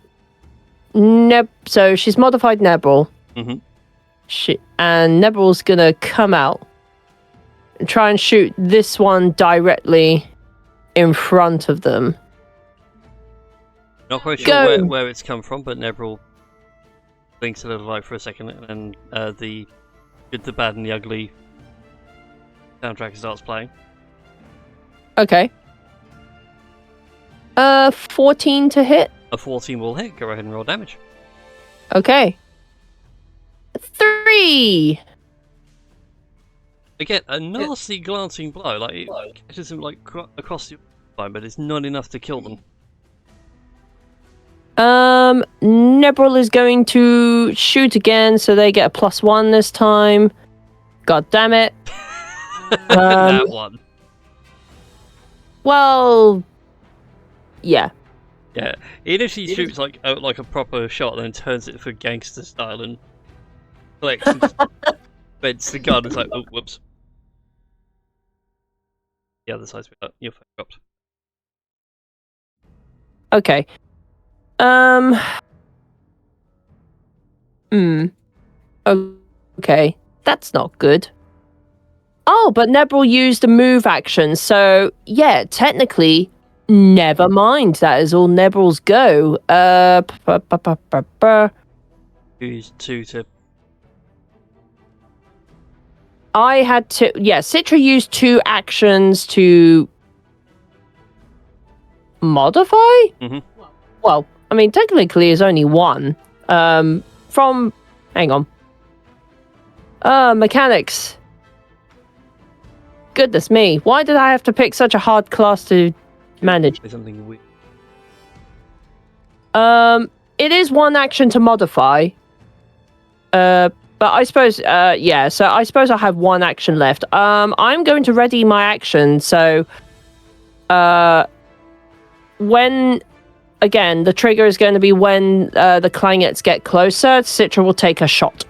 she's modified Nebril. Mm-hmm. And Nebril's gonna come out and try and shoot this one directly in front of them. Not quite sure where it's come from, but Nebril blinks a little light for a second, and the good, the bad, and the ugly soundtrack starts playing. Okay. 14 to hit. A 14 will hit. Go ahead and roll damage. Okay. 3. Again, a nasty glancing blow. Like it catches him like across the line, but it's not enough to kill them. Nebril is going to shoot again, so they get a +1 this time. God damn it. That one. Well, yeah. Yeah, he initially shoots like a proper shot, then turns it for gangster style and flicks and just bends the gun. It's like, oh, whoops. The other side's your phone dropped. Okay. Okay. That's not good. Oh, but Nebril used a move action, so yeah, technically, never mind. That is all Nebril's go. Use 2 to. I had to. Yeah, Citra used 2 actions to modify. Mhm. Well, I mean, technically, it's only 1. From. Hang on. Mechanics. Goodness me, why did I have to pick such a hard class to manage? Something weird. It is 1 action to modify. But I suppose, yeah, so I suppose I have 1 action left. I'm going to ready my action, so, when, again, the trigger is going to be when, the clangets get closer, Citra will take a shot.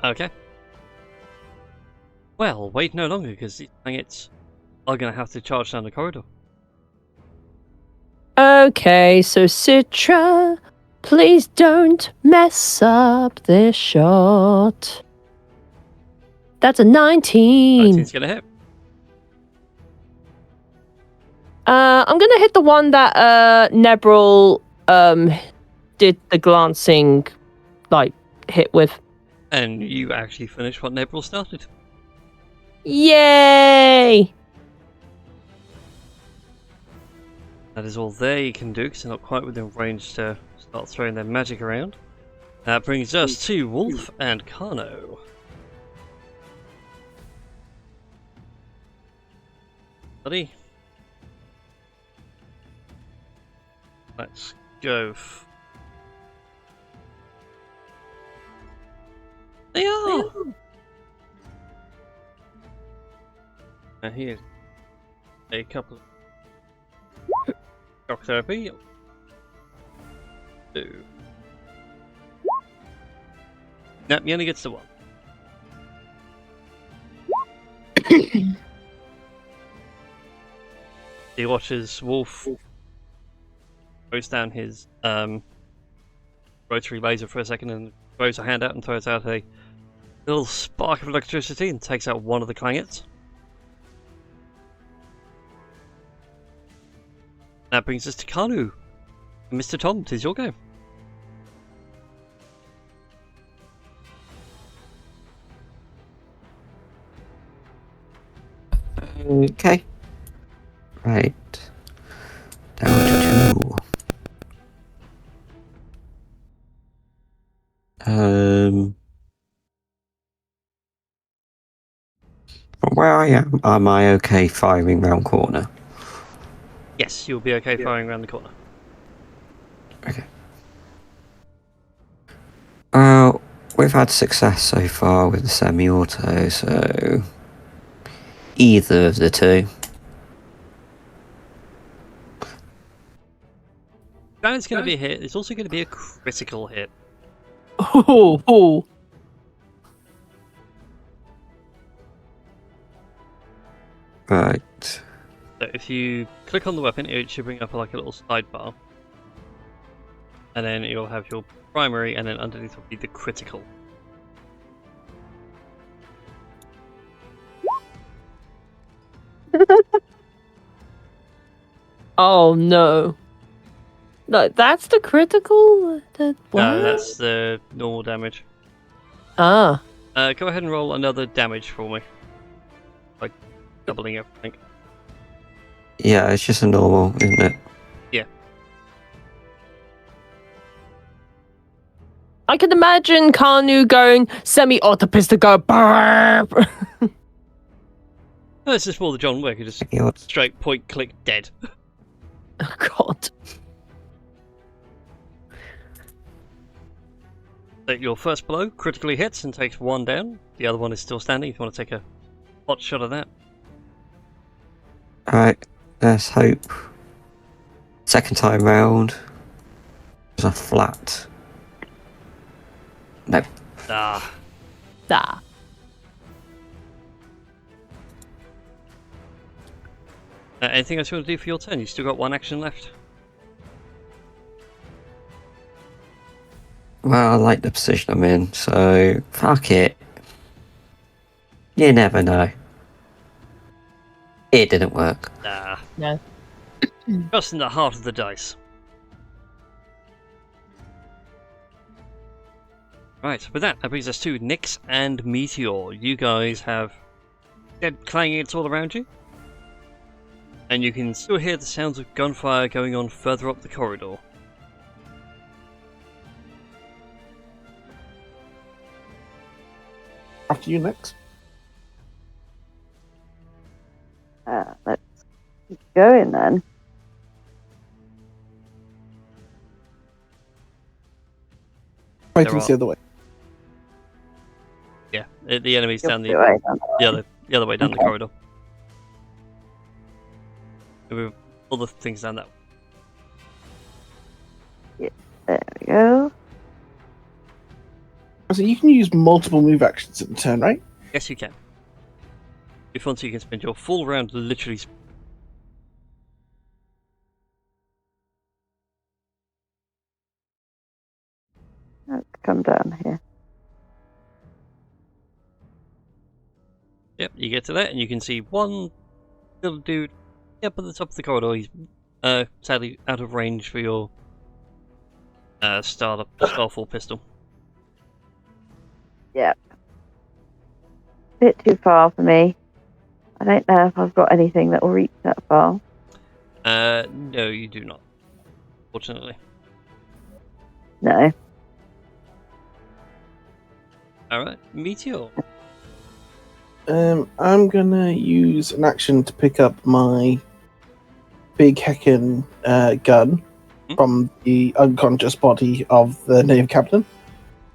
Okay. Well, wait no longer, because these clangets are going to have to charge down the corridor. Okay, so Citra, please don't mess up this shot. That's a 19. 19's going to hit. I'm gonna hit the one that Nebril did the glancing like hit with. And you actually finished what Nebril started. Yay! That is all they can do, because they're not quite within range to start throwing their magic around. That brings us to Wolf and Kano. Buddy. Let's go. They are! And here's a couple of shock therapy. 2. Nope, he only gets the 1. He watches Wolf throws down his rotary laser for a second and throws a hand out and throws out a little spark of electricity and takes out one of the clangets. That brings us to Kanu. Mr. Tom, 'tis your go. Okay. Right. Down to 2. From where I am I okay firing round corner? Yes, you'll be okay firing around the corner. Okay. We've had success so far with the semi-auto, so either of the 2. It's going to be a hit. It's also going to be a critical hit. Oh. Right. So if you click on the weapon, it should bring up like a little sidebar. And then you'll have your primary, and then underneath will be the critical. Oh no. No, that's the critical? What? No, that's the normal damage. Ah. Go ahead and roll another damage for me. Like doubling everything. Yeah, it's just a normal, isn't it? I can imagine Kanu going semi-auto pistol go. Burp. No, it's just more the John Wick. Just straight point click dead. Oh God. So your first blow critically hits and takes 1 down. The other one is still standing. If you want to take a hot shot of that. Alright, let's hope. Second time round was a flat. No. Ah. Ah. Anything else you want to do for your turn? You still got 1 action left. Well, I like the position I'm in, so fuck it. You never know. It didn't work. Ah. No. Just in the heart of the dice. Right, with that brings us to Nyx and Meteor. You guys have dead clanging all around you. And you can still hear the sounds of gunfire going on further up the corridor. After you next. Let's keep going then. Fighting are- the other way. Yeah, the enemy's down the Right, other way down the Okay. corridor. And with all the things down that way. there we go. So you can use multiple move actions in a turn, right? Yes, you can. If once you can spend your full round literally. Let's come down here. Yep, you get to that, and you can see one little dude up at the top of the corridor. He's sadly out of range for your Starfall pistol. Bit too far for me. I don't know if I've got anything that will reach that far. No, you do not. Fortunately. No. Alright, Meteor. I'm gonna use an action to pick up my big heckin' gun from the unconscious body of the native captain.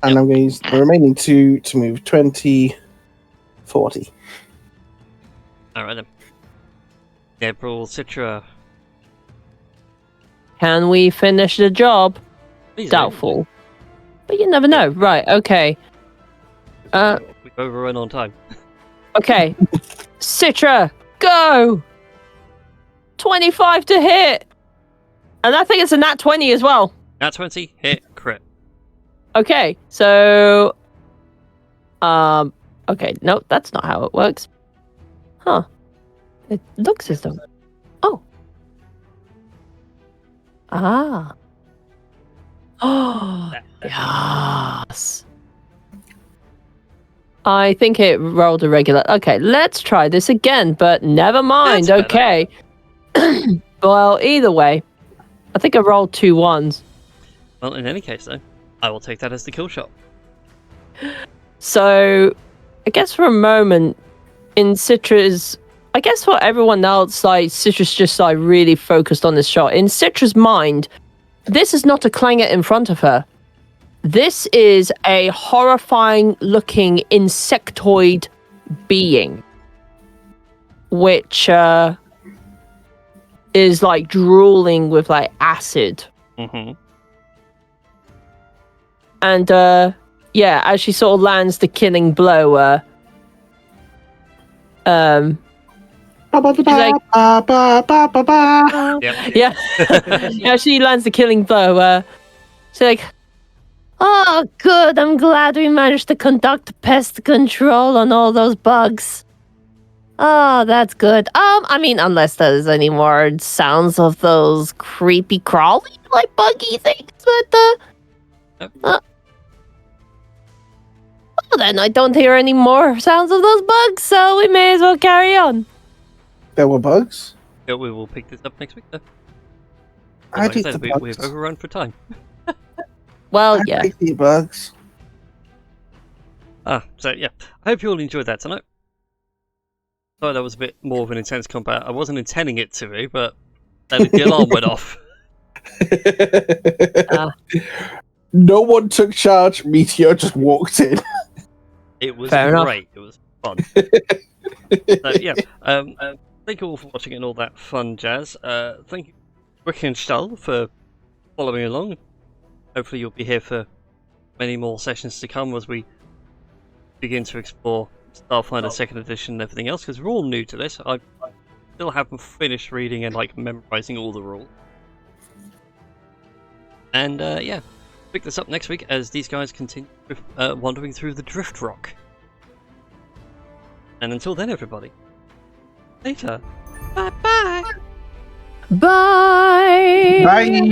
And Yep. I'm going to use the remaining 2 to move 20, 40. Alright then. Gabriel, Citra. Can we finish the job? Please Doubtful. But you never know. Right, okay. We've overrun on time. Okay. Citra, go! 25 to hit! And I think it's a nat 20 as well. Nat 20, hit, crit. Okay, so... Okay, no, that's not how it works. Huh. It looks as though... Oh. Ah. Oh, yes. I think it rolled a regular... Okay, let's try this again, but never mind, That's better. okay. Well, either way, I think I rolled 2 1s. Well, in any case, though, I will take that as the kill shot. So, I guess for a moment, in Citra's... I guess for everyone else, like, Citra's just, like, really focused on this shot. In Citra's mind, this is not a clanger in front of her. This is a horrifying-looking insectoid being, which is, like, drooling with, like, acid. Mm-hmm. And, yeah, as she sort of lands the killing blow, she's like, Yep. yeah, as she lands the killing blow, she's like, oh, good, I'm glad we managed to conduct pest control on all those bugs. Oh, that's good. I mean, unless there's any more sounds of those creepy crawly, like, buggy things, but, well, then I don't hear any more sounds of those bugs, so we may as well carry on. There were bugs? Yeah, we will pick this up next week, though. I Like I did said, the we've bugs. overrun for time. Well, yeah. Bugs. So yeah, I hope you all enjoyed that tonight. Sorry, that was a bit more of an intense combat. I wasn't intending it to be, but then the alarm went off. No one took charge. Meteor just walked in. It was Fair enough. great. It was fun. So yeah, thank you all for watching and all that fun jazz. Thank you, Rick and Stull, for following along. Hopefully you'll be here for many more sessions to come as we begin to explore Starfinder 2nd Edition and everything else, because we're all new to this. I still haven't finished reading and memorizing all the rules. And yeah, pick this up next week as these guys continue wandering through the Drift Rock. And until then, everybody, later. Bye-bye. Bye. Bye.